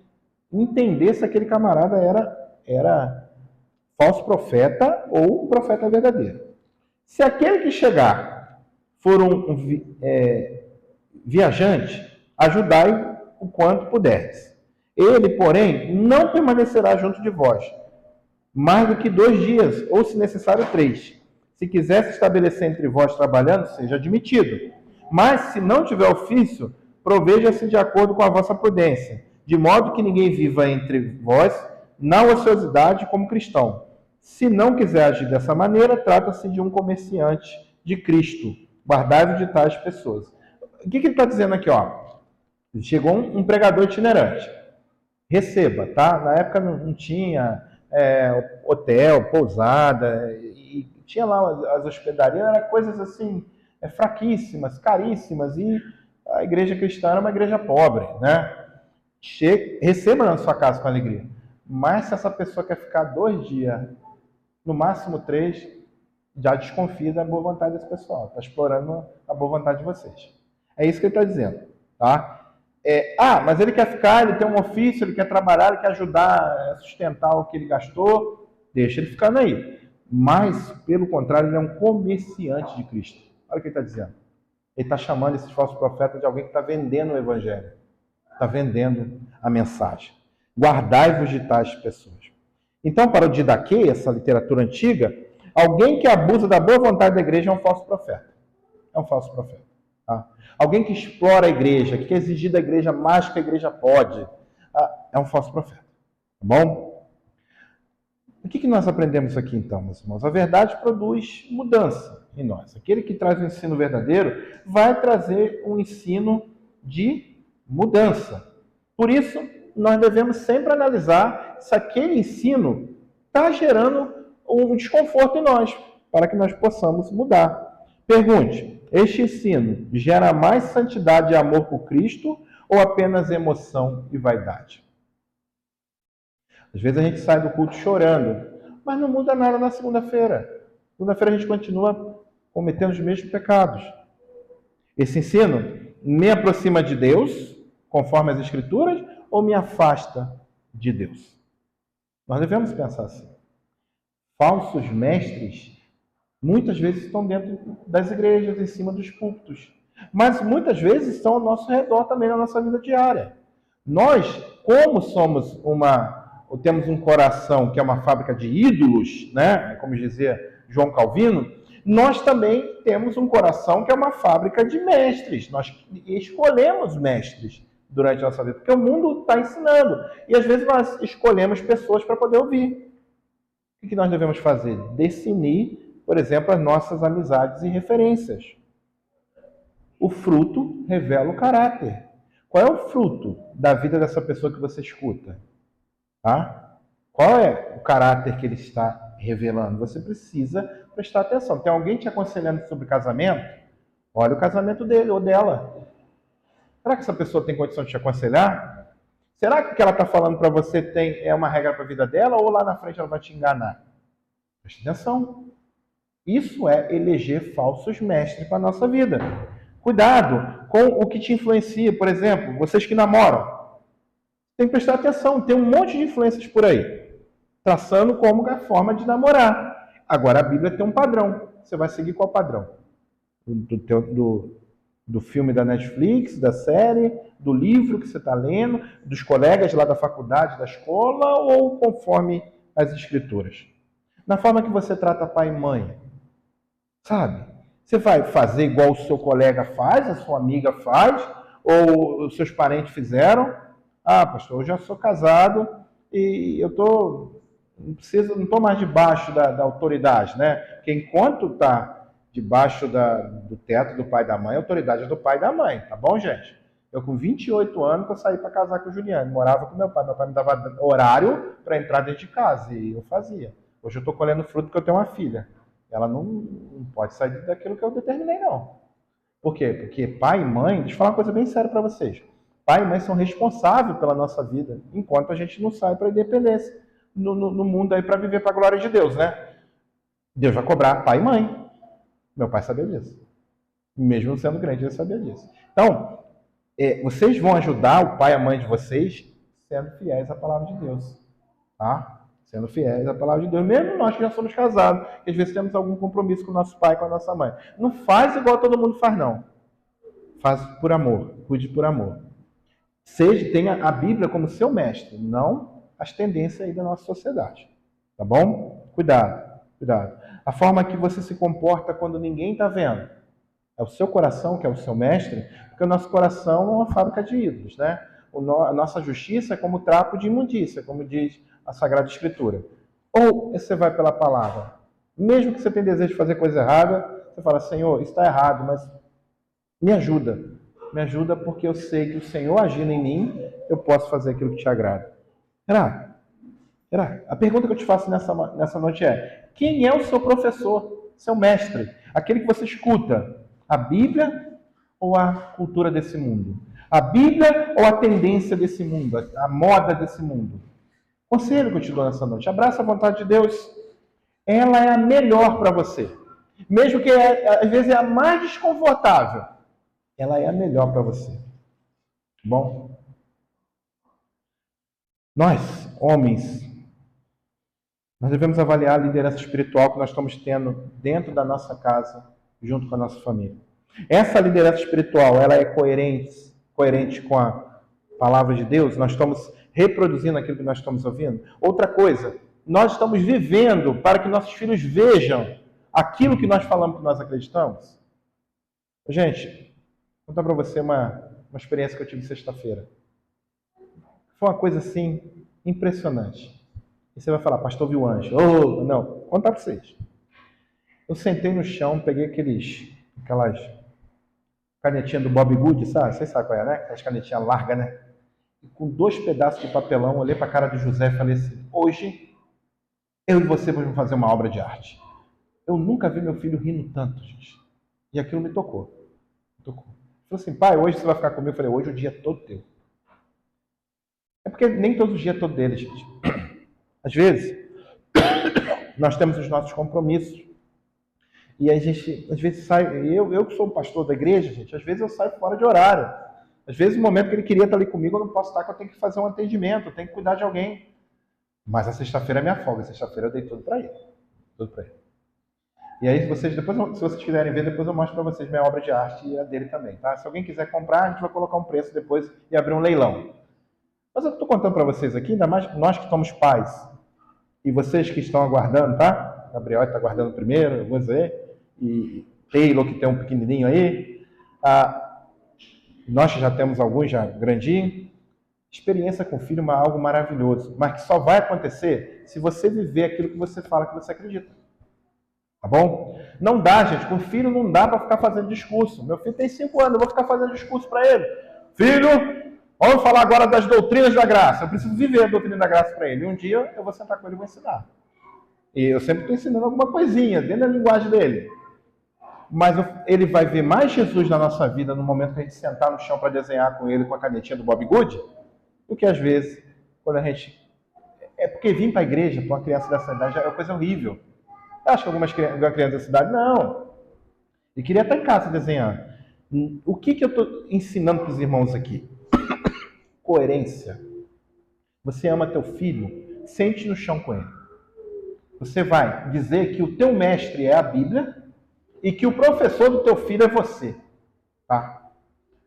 entender se aquele camarada era falso profeta ou um profeta verdadeiro. Se aquele que chegar for um viajante, ajudai o quanto puderdes. Ele, porém, não permanecerá junto de vós mais do que 2 dias, ou se necessário 3. Se quiser se estabelecer entre vós trabalhando, seja admitido. Mas, se não tiver ofício, proveja-se de acordo com a vossa prudência, de modo que ninguém viva entre vós na ociosidade como cristão. Se não quiser agir dessa maneira, trata-se de um comerciante de Cristo. Guardai-vos de tais pessoas. O que ele está dizendo aqui? Chegou um pregador itinerante. Receba, tá? Na época não tinha hotel, pousada, e tinha lá as hospedarias, eram coisas assim, fraquíssimas, caríssimas, e a igreja cristã era uma igreja pobre, né? Receba na sua casa com alegria. Mas se essa pessoa quer ficar 2 dias, no máximo 3, já desconfia da boa vontade desse pessoal. Está explorando a boa vontade de vocês. É isso que ele está dizendo, tá? Mas ele quer ficar, ele tem um ofício, ele quer trabalhar, ele quer ajudar a sustentar o que ele gastou, deixa ele ficando aí. Mas, pelo contrário, ele é um comerciante de Cristo. Olha o que ele está dizendo. Ele está chamando esses falsos profetas de alguém que está vendendo o evangelho, está vendendo a mensagem. Guardai-vos de tais pessoas. Então, para o Didaquê, essa literatura antiga, alguém que abusa da boa vontade da igreja é um falso profeta. É um falso profeta. Tá? Alguém que explora a igreja, que quer exigir da igreja mais que a igreja pode, é um falso profeta. Tá bom? O que nós aprendemos aqui então, meus irmãos? A verdade produz mudança em nós. Aquele que traz o ensino verdadeiro vai trazer um ensino de mudança. Por isso, nós devemos sempre analisar se aquele ensino está gerando um desconforto em nós, para que nós possamos mudar. Pergunte, este ensino gera mais santidade e amor por Cristo ou apenas emoção e vaidade? Às vezes a gente sai do culto chorando, mas não muda nada na segunda-feira. Segunda-feira a gente continua cometendo os mesmos pecados. Esse ensino me aproxima de Deus, conforme as Escrituras, ou me afasta de Deus? Nós devemos pensar assim. Falsos mestres muitas vezes estão dentro das igrejas, em cima dos púlpitos, mas muitas vezes estão ao nosso redor também na nossa vida diária. Nós, como temos um coração que é uma fábrica de ídolos, né? Como dizia João Calvino, nós também temos um coração que é uma fábrica de mestres. Nós escolhemos mestres durante a nossa vida, porque o mundo está ensinando. E às vezes nós escolhemos pessoas para poder ouvir. O que nós devemos fazer? Definir, por exemplo, as nossas amizades e referências. O fruto revela o caráter. Qual é o fruto da vida dessa pessoa que você escuta? Tá? Qual é o caráter que ele está revelando? Você precisa prestar atenção. Tem alguém te aconselhando sobre casamento? Olha o casamento dele ou dela. Será que essa pessoa tem condição de te aconselhar? Será que o que ela está falando para você é uma regra para a vida dela ou lá na frente ela vai te enganar? Preste atenção. Isso é eleger falsos mestres para a nossa vida. Cuidado com o que te influencia. Por exemplo, vocês que namoram. Tem que prestar atenção. Tem um monte de influências por aí, traçando como a forma de namorar. Agora, a Bíblia tem um padrão. Você vai seguir qual padrão? do filme da Netflix, da série, do livro que você está lendo, dos colegas lá da faculdade, da escola, ou conforme as escrituras? Na forma que você trata pai e mãe, sabe? Você vai fazer igual o seu colega faz, a sua amiga faz, ou os seus parentes fizeram? Ah, pastor, eu já sou casado e não estou mais debaixo da autoridade, né? Porque enquanto está debaixo do teto do pai e da mãe, a autoridade é do pai e da mãe, tá bom, gente? Eu com 28 anos, eu saí para casar com o Juliano, morava com meu pai me dava horário para entrar dentro de casa e eu fazia. Hoje eu estou colhendo fruto porque eu tenho uma filha. Ela não pode sair daquilo que eu determinei, não. Por quê? Porque pai e mãe, deixa eu falar uma coisa bem séria para vocês. Pai e mãe são responsáveis pela nossa vida, enquanto a gente não sai para a independência no mundo aí para viver para a glória de Deus, né? Deus vai cobrar pai e mãe. Meu pai sabia disso. Mesmo sendo crente, ele sabia disso. Então, vocês vão ajudar o pai e a mãe de vocês sendo fiéis à palavra de Deus. Tá? Sendo fiéis à palavra de Deus. Mesmo nós que já somos casados, que às vezes temos algum compromisso com o nosso pai e com a nossa mãe. Não faz igual todo mundo faz, não. Faz por amor. Cuide por amor. Tenha a Bíblia como seu mestre, não as tendências aí da nossa sociedade. Tá bom? Cuidado, cuidado. A forma que você se comporta quando ninguém está vendo. É o seu coração que é o seu mestre, porque o nosso coração é uma fábrica de ídolos, né? A nossa justiça é como trapo de imundícia, como diz a Sagrada Escritura. Ou você vai pela palavra. Mesmo que você tenha desejo de fazer coisa errada, você fala, Senhor, isso está errado, mas me ajuda. Me ajuda porque eu sei que o Senhor agindo em mim, eu posso fazer aquilo que te agrada. Será? A pergunta que eu te faço nessa noite é, quem é o seu professor, seu mestre? Aquele que você escuta? A Bíblia ou a cultura desse mundo? A Bíblia ou a tendência desse mundo? A moda desse mundo? Conselho que eu te dou nessa noite. Abraça a vontade de Deus. Ela é a melhor para você. Mesmo que às vezes é a mais desconfortável. Ela é a melhor para você. Bom? Nós, homens, nós devemos avaliar a liderança espiritual que nós estamos tendo dentro da nossa casa, junto com a nossa família. Essa liderança espiritual, ela é coerente com a palavra de Deus? Nós estamos reproduzindo aquilo que nós estamos ouvindo? Outra coisa, nós estamos vivendo para que nossos filhos vejam aquilo que nós falamos que nós acreditamos? Gente, vou contar para você uma experiência que eu tive sexta-feira. Foi uma coisa assim, impressionante. E você vai falar, pastor viu anjo. Oh, não, vou contar para vocês. Eu sentei no chão, peguei aquelas canetinhas do Bob Good, sabe? Vocês sabem qual é, né? Aquelas canetinhas largas, né? E com 2 pedaços de papelão, olhei para a cara de José e falei assim, hoje eu e você vamos fazer uma obra de arte. Eu nunca vi meu filho rindo tanto, gente. E aquilo me tocou. Ele falou assim, pai, hoje você vai ficar comigo? Eu falei, hoje o dia é todo teu. É porque nem todos os dias é todo dele, gente. Às vezes, nós temos os nossos compromissos. E a gente, às vezes, sai... Eu que sou o pastor da igreja, gente, às vezes eu saio fora de horário. Às vezes, no momento que ele queria estar ali comigo, eu não posso estar, porque eu tenho que fazer um atendimento, eu tenho que cuidar de alguém. Mas a sexta-feira é minha folga. A sexta-feira eu dei tudo para ele. Tudo para ele. E aí, depois, se vocês quiserem ver, depois eu mostro para vocês minha obra de arte e a dele também, tá? Se alguém quiser comprar, a gente vai colocar um preço depois e abrir um leilão. Mas eu estou contando para vocês aqui, ainda mais nós que somos pais, e vocês que estão aguardando, tá? Gabriel está aguardando primeiro, eu vou dizer, e Taylor, que tem um pequenininho aí, nós que já temos alguns, já grandinho, experiência com o filho é algo maravilhoso, mas que só vai acontecer se você viver aquilo que você fala que você acredita. Tá bom? Não dá, gente, com o filho não dá para ficar fazendo discurso. Meu filho tem 5 anos, eu vou ficar fazendo discurso para ele. Filho, vamos falar agora das doutrinas da graça. Eu preciso viver a doutrina da graça para ele. E um dia eu vou sentar com ele e vou ensinar. E eu sempre estou ensinando alguma coisinha dentro da linguagem dele. Mas ele vai ver mais Jesus na nossa vida no momento que a gente sentar no chão para desenhar com ele com a canetinha do Bob Good, do que às vezes, quando a gente... É porque vir para a igreja, para uma criança dessa idade, é uma coisa horrível. Eu acho que alguma criança da cidade, não. Ele queria estar em casa desenhando. O que eu estou ensinando para os irmãos aqui? Coerência. Você ama teu filho, sente no chão com ele. Você vai dizer que o teu mestre é a Bíblia e que o professor do teu filho é você. Tá?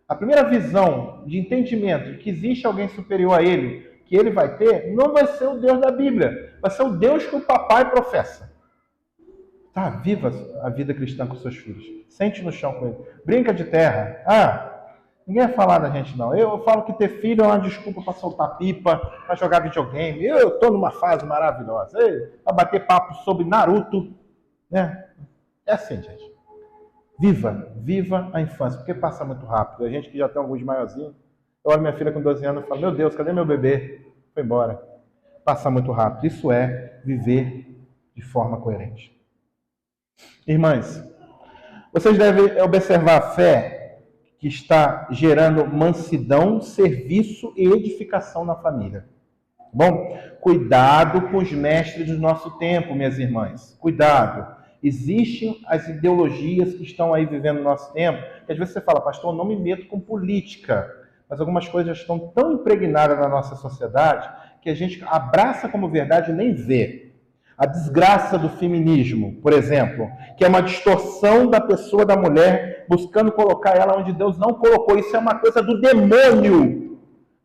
A primeira visão de entendimento de que existe alguém superior a ele, que ele vai ter, não vai ser o Deus da Bíblia, vai ser o Deus que o papai professa. Tá, viva a vida cristã com seus filhos. Sente no chão com ele. Brinca de terra. Ninguém vai falar da gente, não. Eu falo que ter filho é uma desculpa para soltar pipa, para jogar videogame. Eu estou numa fase maravilhosa. Para bater papo sobre Naruto. Né? É assim, gente. Viva a infância, porque passa muito rápido. A gente que já tem alguns maiorzinhos, eu olho minha filha com 12 anos e falo, meu Deus, cadê meu bebê? Foi embora. Passa muito rápido. Isso é viver de forma coerente. Irmãs, vocês devem observar a fé que está gerando mansidão, serviço e edificação na família. Bom, cuidado com os mestres do nosso tempo, minhas irmãs. Cuidado. Existem as ideologias que estão aí vivendo no nosso tempo, que às vezes você fala, pastor, eu não me meto com política, mas algumas coisas já estão tão impregnadas na nossa sociedade que a gente abraça como verdade e nem vê. A desgraça do feminismo, por exemplo, que é uma distorção da pessoa, da mulher, buscando colocar ela onde Deus não colocou. Isso é uma coisa do demônio.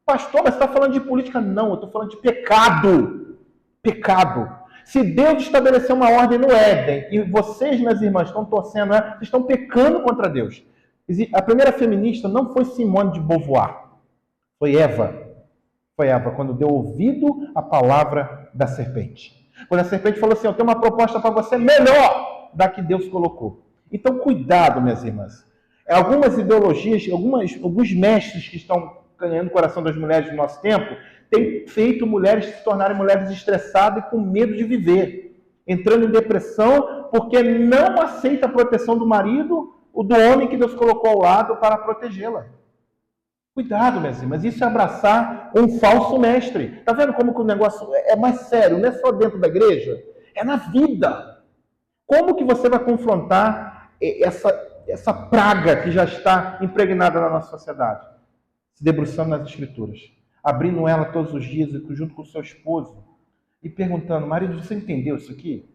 Pastor, mas você está falando de política? Não, eu estou falando de pecado. Pecado. Se Deus estabeleceu uma ordem no Éden e vocês, minhas irmãs, estão torcendo, vocês estão pecando contra Deus. A primeira feminista não foi Simone de Beauvoir, foi Eva. Foi Eva, quando deu ouvido à palavra da serpente. Quando a serpente falou assim, eu tenho uma proposta para você melhor da que Deus colocou. Então, cuidado, minhas irmãs. Algumas ideologias, alguns mestres que estão ganhando o coração das mulheres do nosso tempo, têm feito mulheres se tornarem mulheres estressadas e com medo de viver. Entrando em depressão porque não aceita a proteção do marido ou do homem que Deus colocou ao lado para protegê-la. Cuidado, minhas irmãs, isso é abraçar um falso mestre. Está vendo como que o negócio é mais sério? Não é só dentro da igreja, é na vida. Como que você vai confrontar essa praga que já está impregnada na nossa sociedade? Se debruçando nas Escrituras, abrindo ela todos os dias junto com o seu esposo e perguntando, marido, você entendeu isso aqui?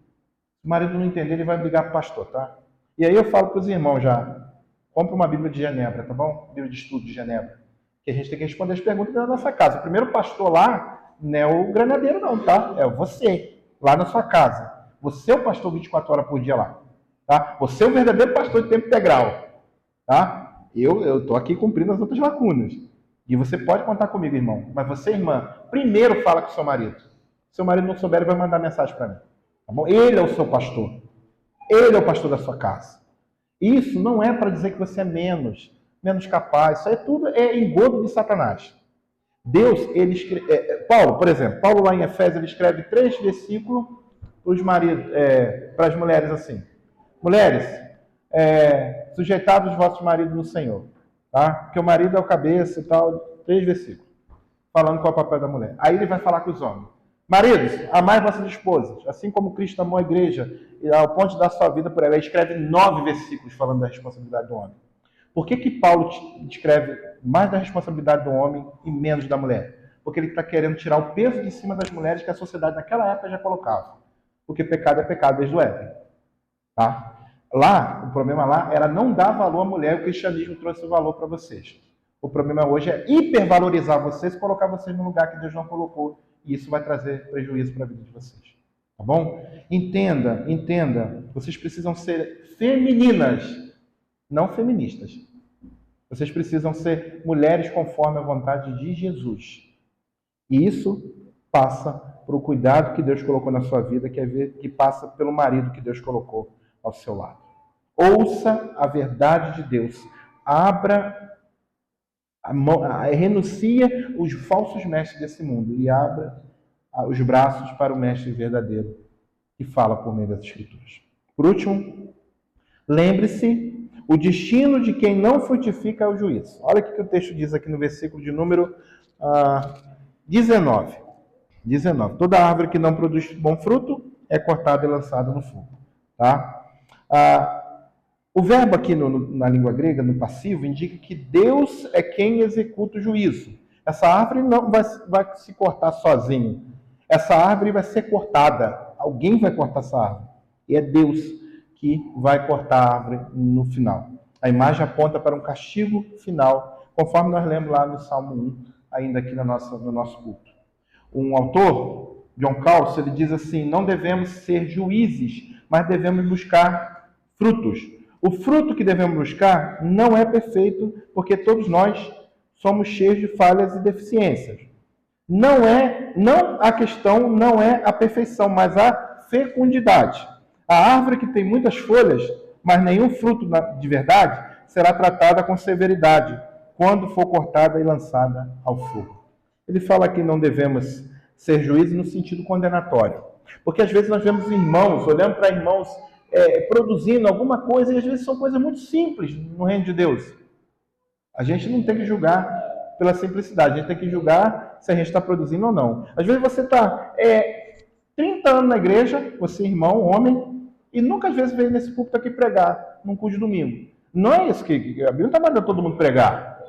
Se o marido não entender, ele vai brigar com o pastor, tá? E aí eu falo para os irmãos já, compra uma Bíblia de Genebra, tá bom? Bíblia de estudo de Genebra. Que a gente tem que responder as perguntas da nossa casa. O primeiro pastor lá não é o granadeiro não, tá? É você, lá na sua casa. Você é o pastor 24 horas por dia lá, tá? Você é o verdadeiro pastor de tempo integral, tá? Eu estou aqui cumprindo as outras lacunas. E você pode contar comigo, irmão. Mas você, irmã, primeiro fala com o seu marido. Se seu marido não souber, ele vai mandar mensagem para mim, tá bom? Ele é o seu pastor. Ele é o pastor da sua casa. Isso não é para dizer que você é menos capaz. Isso é tudo engodo de Satanás. Deus, ele escreve... Paulo, por exemplo, Paulo lá em Efésios, ele escreve 3 versículos para os maridos, para as mulheres assim. Mulheres, sujeitados os vossos maridos no Senhor. Tá? Porque o marido é o cabeça e tal. 3 versículos. Falando qual é o papel da mulher. Aí ele vai falar com os homens. Maridos, amai vossas esposas, assim como Cristo amou a igreja, e ao ponto de dar sua vida por ela. Ele escreve 9 versículos falando da responsabilidade do homem. Por que Paulo escreve mais da responsabilidade do homem e menos da mulher? Porque ele está querendo tirar o peso de cima das mulheres que a sociedade naquela época já colocava. Porque pecado é pecado desde o Éden. Tá? Lá, o problema lá era não dar valor à mulher. O cristianismo trouxe o valor para vocês. O problema hoje é hipervalorizar vocês e colocar vocês no lugar que Deus não colocou. E isso vai trazer prejuízo para a vida de vocês. Tá bom? Entenda. Vocês precisam ser femininas, não feministas. Vocês precisam ser mulheres conforme a vontade de Jesus. E isso passa por o cuidado que Deus colocou na sua vida, que passa pelo marido que Deus colocou ao seu lado. Ouça a verdade de Deus. Abra a mão, renuncia os falsos mestres desse mundo e abra os braços para o mestre verdadeiro que fala por meio das Escrituras. Por último, lembre-se, o destino de quem não frutifica é o juízo. Olha o que o texto diz aqui no versículo de número 19. Toda árvore que não produz bom fruto é cortada e lançada no fogo. Tá? O verbo aqui na língua grega, no passivo, indica que Deus é quem executa o juízo. Essa árvore não vai se cortar sozinha. Essa árvore vai ser cortada. Alguém vai cortar essa árvore. E é Deus que vai cortar a árvore no final. A imagem aponta para um castigo final, conforme nós lemos lá no Salmo 1, ainda aqui no nosso culto. Um autor, John Calso, ele diz assim: não devemos ser juízes, mas devemos buscar frutos. O fruto que devemos buscar não é perfeito, porque todos nós somos cheios de falhas e deficiências. A questão não é a perfeição, mas a fecundidade. A árvore que tem muitas folhas, mas nenhum fruto de verdade, será tratada com severidade quando for cortada e lançada ao fogo. Ele fala que não devemos ser juízes no sentido condenatório. Porque às vezes nós vemos irmãos, olhando para irmãos produzindo alguma coisa, e às vezes são coisas muito simples no reino de Deus. A gente não tem que julgar pela simplicidade, a gente tem que julgar se a gente está produzindo ou não. Às vezes você está 30 anos na igreja, você irmão, homem, e nunca às vezes veio nesse púlpito aqui pregar, num culto de domingo. Não é isso que a Bíblia não está mandando todo mundo pregar.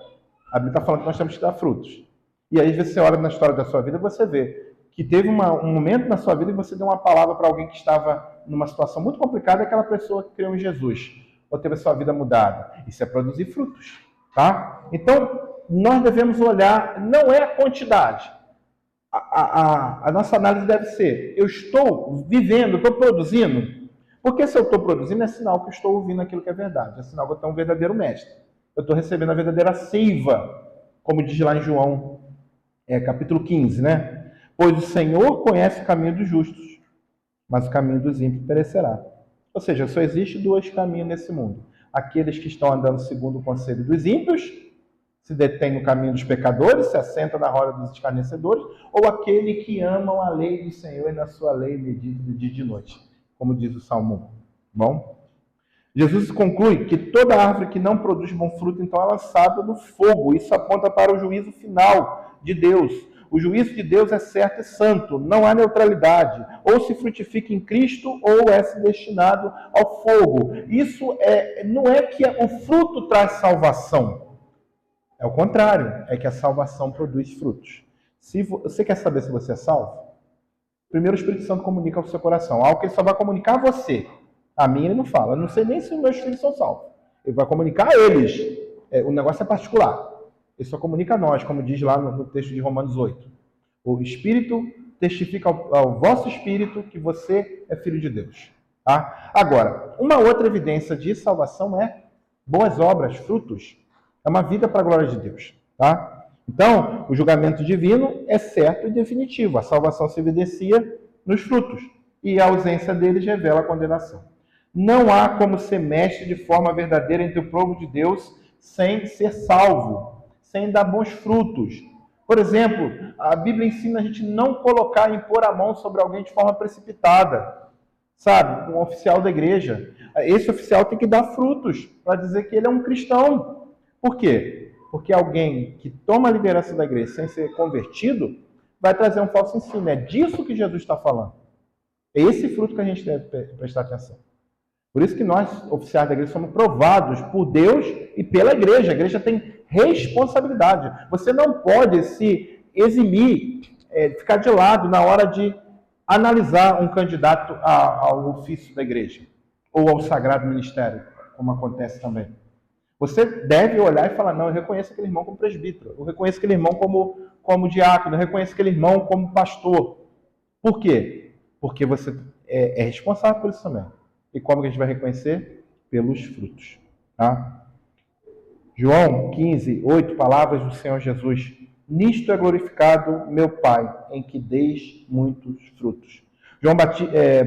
A Bíblia está falando que nós temos que dar frutos. E aí, às vezes, você olha na história da sua vida e você vê que teve um momento na sua vida que você deu uma palavra para alguém que estava numa situação muito complicada, aquela pessoa que creu em Jesus, ou teve a sua vida mudada. Isso é produzir frutos, tá? Então, nós devemos olhar, não é a quantidade. A nossa análise deve ser: eu estou vivendo, estou produzindo? Porque se eu estou produzindo, é sinal que eu estou ouvindo aquilo que é verdade, é sinal que eu estou um verdadeiro mestre. Eu estou recebendo a verdadeira seiva, como diz lá em João, capítulo 15, né? Pois o Senhor conhece o caminho dos justos, mas o caminho dos ímpios perecerá. Ou seja, só existe dois caminhos nesse mundo: aqueles que estão andando segundo o conselho dos ímpios, se detém no caminho dos pecadores, se assenta na roda dos escarnecedores, ou aquele que amam a lei do Senhor e na sua lei medita de dia e de noite, como diz o Salmo 1. Bom? Jesus conclui que toda árvore que não produz bom fruto, então, é lançada no fogo. Isso aponta para o juízo final de Deus. O juízo de Deus é certo e santo, não há neutralidade. Ou se frutifica em Cristo, ou é destinado ao fogo. Isso não é que o fruto traz salvação. É o contrário, é que a salvação produz frutos. Se você quer saber se você é salvo, primeiro o Espírito Santo comunica ao seu coração. Algo que ele só vai comunicar a você. A mim ele não fala. Eu não sei nem se os meus filhos são salvos. Ele vai comunicar a eles. O negócio é particular. Ele só comunica a nós, como diz lá no texto de Romanos 8. O Espírito testifica ao vosso espírito que você é filho de Deus. Tá? Agora, uma outra evidência de salvação é boas obras, frutos. É uma vida para a glória de Deus. Tá? Então, o julgamento divino é certo e definitivo. A salvação se evidencia nos frutos. E a ausência deles revela a condenação. Não há como ser mestre de forma verdadeira entre o povo de Deus sem ser salvo, sem dar bons frutos. Por exemplo, a Bíblia ensina a gente não colocar, impor a mão sobre alguém de forma precipitada. Sabe? Um oficial da igreja. Esse oficial tem que dar frutos para dizer que ele é um cristão. Por quê? Porque alguém que toma a liderança da igreja sem ser convertido vai trazer um falso ensino. É disso que Jesus está falando. É esse fruto que a gente deve prestar atenção. Por isso que nós, oficiais da igreja, somos provados por Deus e pela igreja. A igreja tem responsabilidade. Você não pode se eximir, ficar de lado na hora de analisar um candidato ao ofício da igreja ou ao sagrado ministério, como acontece também. Você deve olhar e falar: não, eu reconheço aquele irmão como presbítero, eu reconheço aquele irmão como diácono, eu reconheço aquele irmão como pastor. Por quê? Porque você é responsável por isso também. E como que a gente vai reconhecer? Pelos frutos. Tá? João 15, 8 palavras do Senhor Jesus. Nisto é glorificado meu Pai, em que deis muitos frutos. João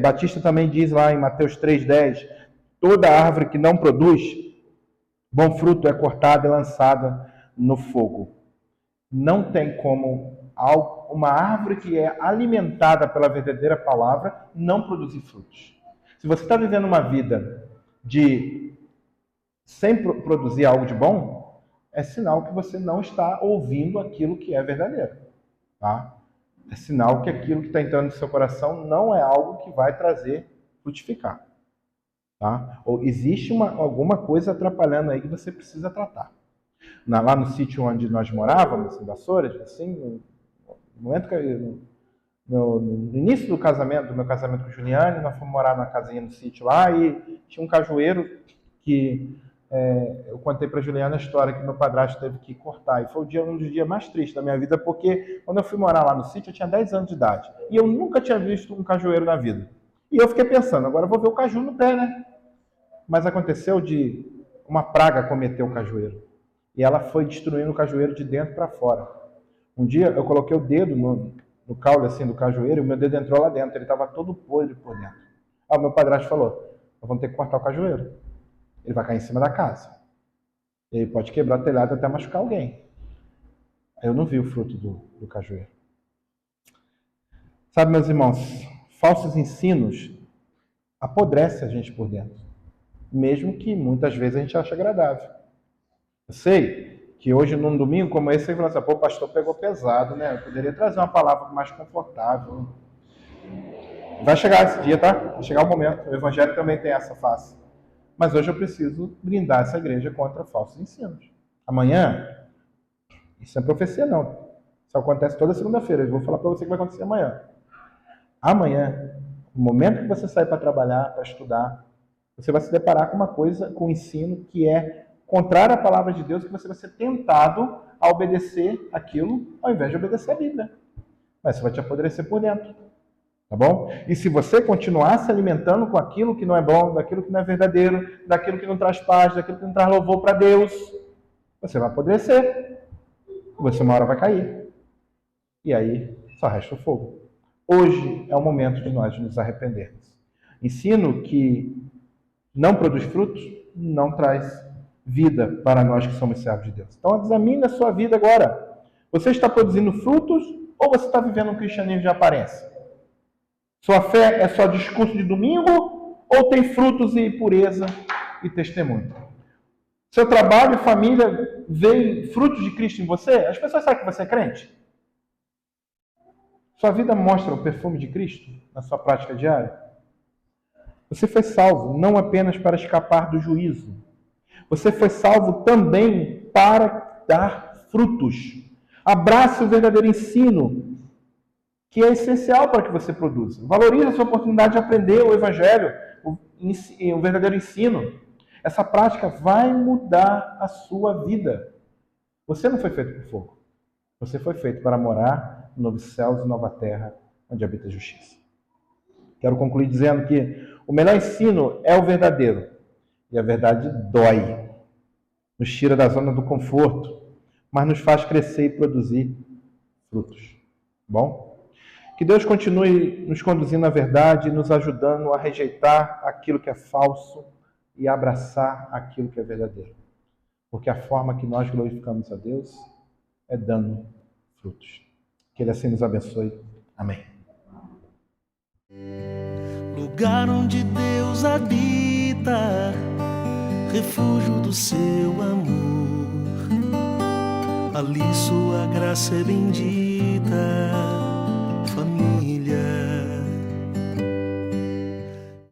Batista também diz lá em Mateus 3,10: toda árvore que não produz bom fruto é cortada e lançada no fogo. Não tem como uma árvore que é alimentada pela verdadeira palavra não produzir frutos. Se você está vivendo uma vida sem produzir algo de bom, é sinal que você não está ouvindo aquilo que é verdadeiro. Tá? É sinal que aquilo que está entrando no seu coração não é algo que vai trazer frutificar. Tá? Ou existe alguma coisa atrapalhando aí que você precisa tratar. Lá no sítio onde nós morávamos, em Vassouras, assim, no início do meu casamento com o Juliane, nós fomos morar na casinha no sítio lá e tinha um cajueiro que eu contei para Juliana a história que meu padrasto teve que cortar. E foi um dos dias mais tristes da minha vida, porque quando eu fui morar lá no sítio, eu tinha 10 anos de idade. E eu nunca tinha visto um cajueiro na vida. E eu fiquei pensando, agora eu vou ver o caju no pé, né? Mas aconteceu de uma praga cometer o cajueiro. E ela foi destruindo o cajueiro de dentro para fora. Um dia eu coloquei o dedo no caule assim, do cajueiro e o meu dedo entrou lá dentro. Ele estava todo podre por dentro. Aí o meu padrasto falou, vamos ter que cortar o cajueiro. Ele vai cair em cima da casa. Ele pode quebrar o telhado até machucar alguém. Eu não vi o fruto do cajueiro. Sabe, meus irmãos, falsos ensinos apodrecem a gente por dentro. Mesmo que muitas vezes a gente ache agradável. Eu sei que hoje, num domingo como esse, você fala assim, pô, o pastor pegou pesado, né? Eu poderia trazer uma palavra mais confortável. Vai chegar esse dia, tá? Vai chegar o momento. O evangelho também tem essa face. Mas hoje eu preciso blindar essa igreja contra falsos ensinos. Amanhã, isso não é profecia não. Isso acontece toda segunda-feira. Eu vou falar para você o que vai acontecer amanhã. Amanhã, no momento que você sair para trabalhar, para estudar, você vai se deparar com uma coisa, com um ensino que é contrário à palavra de Deus, que você vai ser tentado a obedecer aquilo ao invés de obedecer a Bíblia. Mas você vai te apodrecer por dentro. Tá bom? E se você continuar se alimentando com aquilo que não é bom, daquilo que não é verdadeiro, daquilo que não traz paz, daquilo que não traz louvor para Deus, você vai apodrecer. Você uma hora vai cair. E aí só resta o fogo. Hoje é o momento de nós nos arrependermos. Ensino que não produz frutos, não traz vida para nós que somos servos de Deus. Então examine a sua vida agora. Você está produzindo frutos ou você está vivendo um cristianismo de aparência? Sua fé é só discurso de domingo ou tem frutos e pureza e testemunho? Seu trabalho e família veem frutos de Cristo em você? As pessoas sabem que você é crente? Sua vida mostra o perfume de Cristo na sua prática diária? Você foi salvo não apenas para escapar do juízo. Você foi salvo também para dar frutos. Abrace o verdadeiro ensino, que é essencial para que você produza. Valorize a sua oportunidade de aprender o Evangelho, o verdadeiro ensino. Essa prática vai mudar a sua vida. Você não foi feito por fogo. Você foi feito para morar no novo céus e nova terra, onde habita a justiça. Quero concluir dizendo que o melhor ensino é o verdadeiro. E a verdade dói. Nos tira da zona do conforto, mas nos faz crescer e produzir frutos. Bom? Que Deus continue nos conduzindo à verdade e nos ajudando a rejeitar aquilo que é falso e abraçar aquilo que é verdadeiro. Porque a forma que nós glorificamos a Deus é dando frutos. Que Ele assim nos abençoe. Amém. Lugar onde Deus habita, refúgio do seu amor. Ali sua graça é bendita.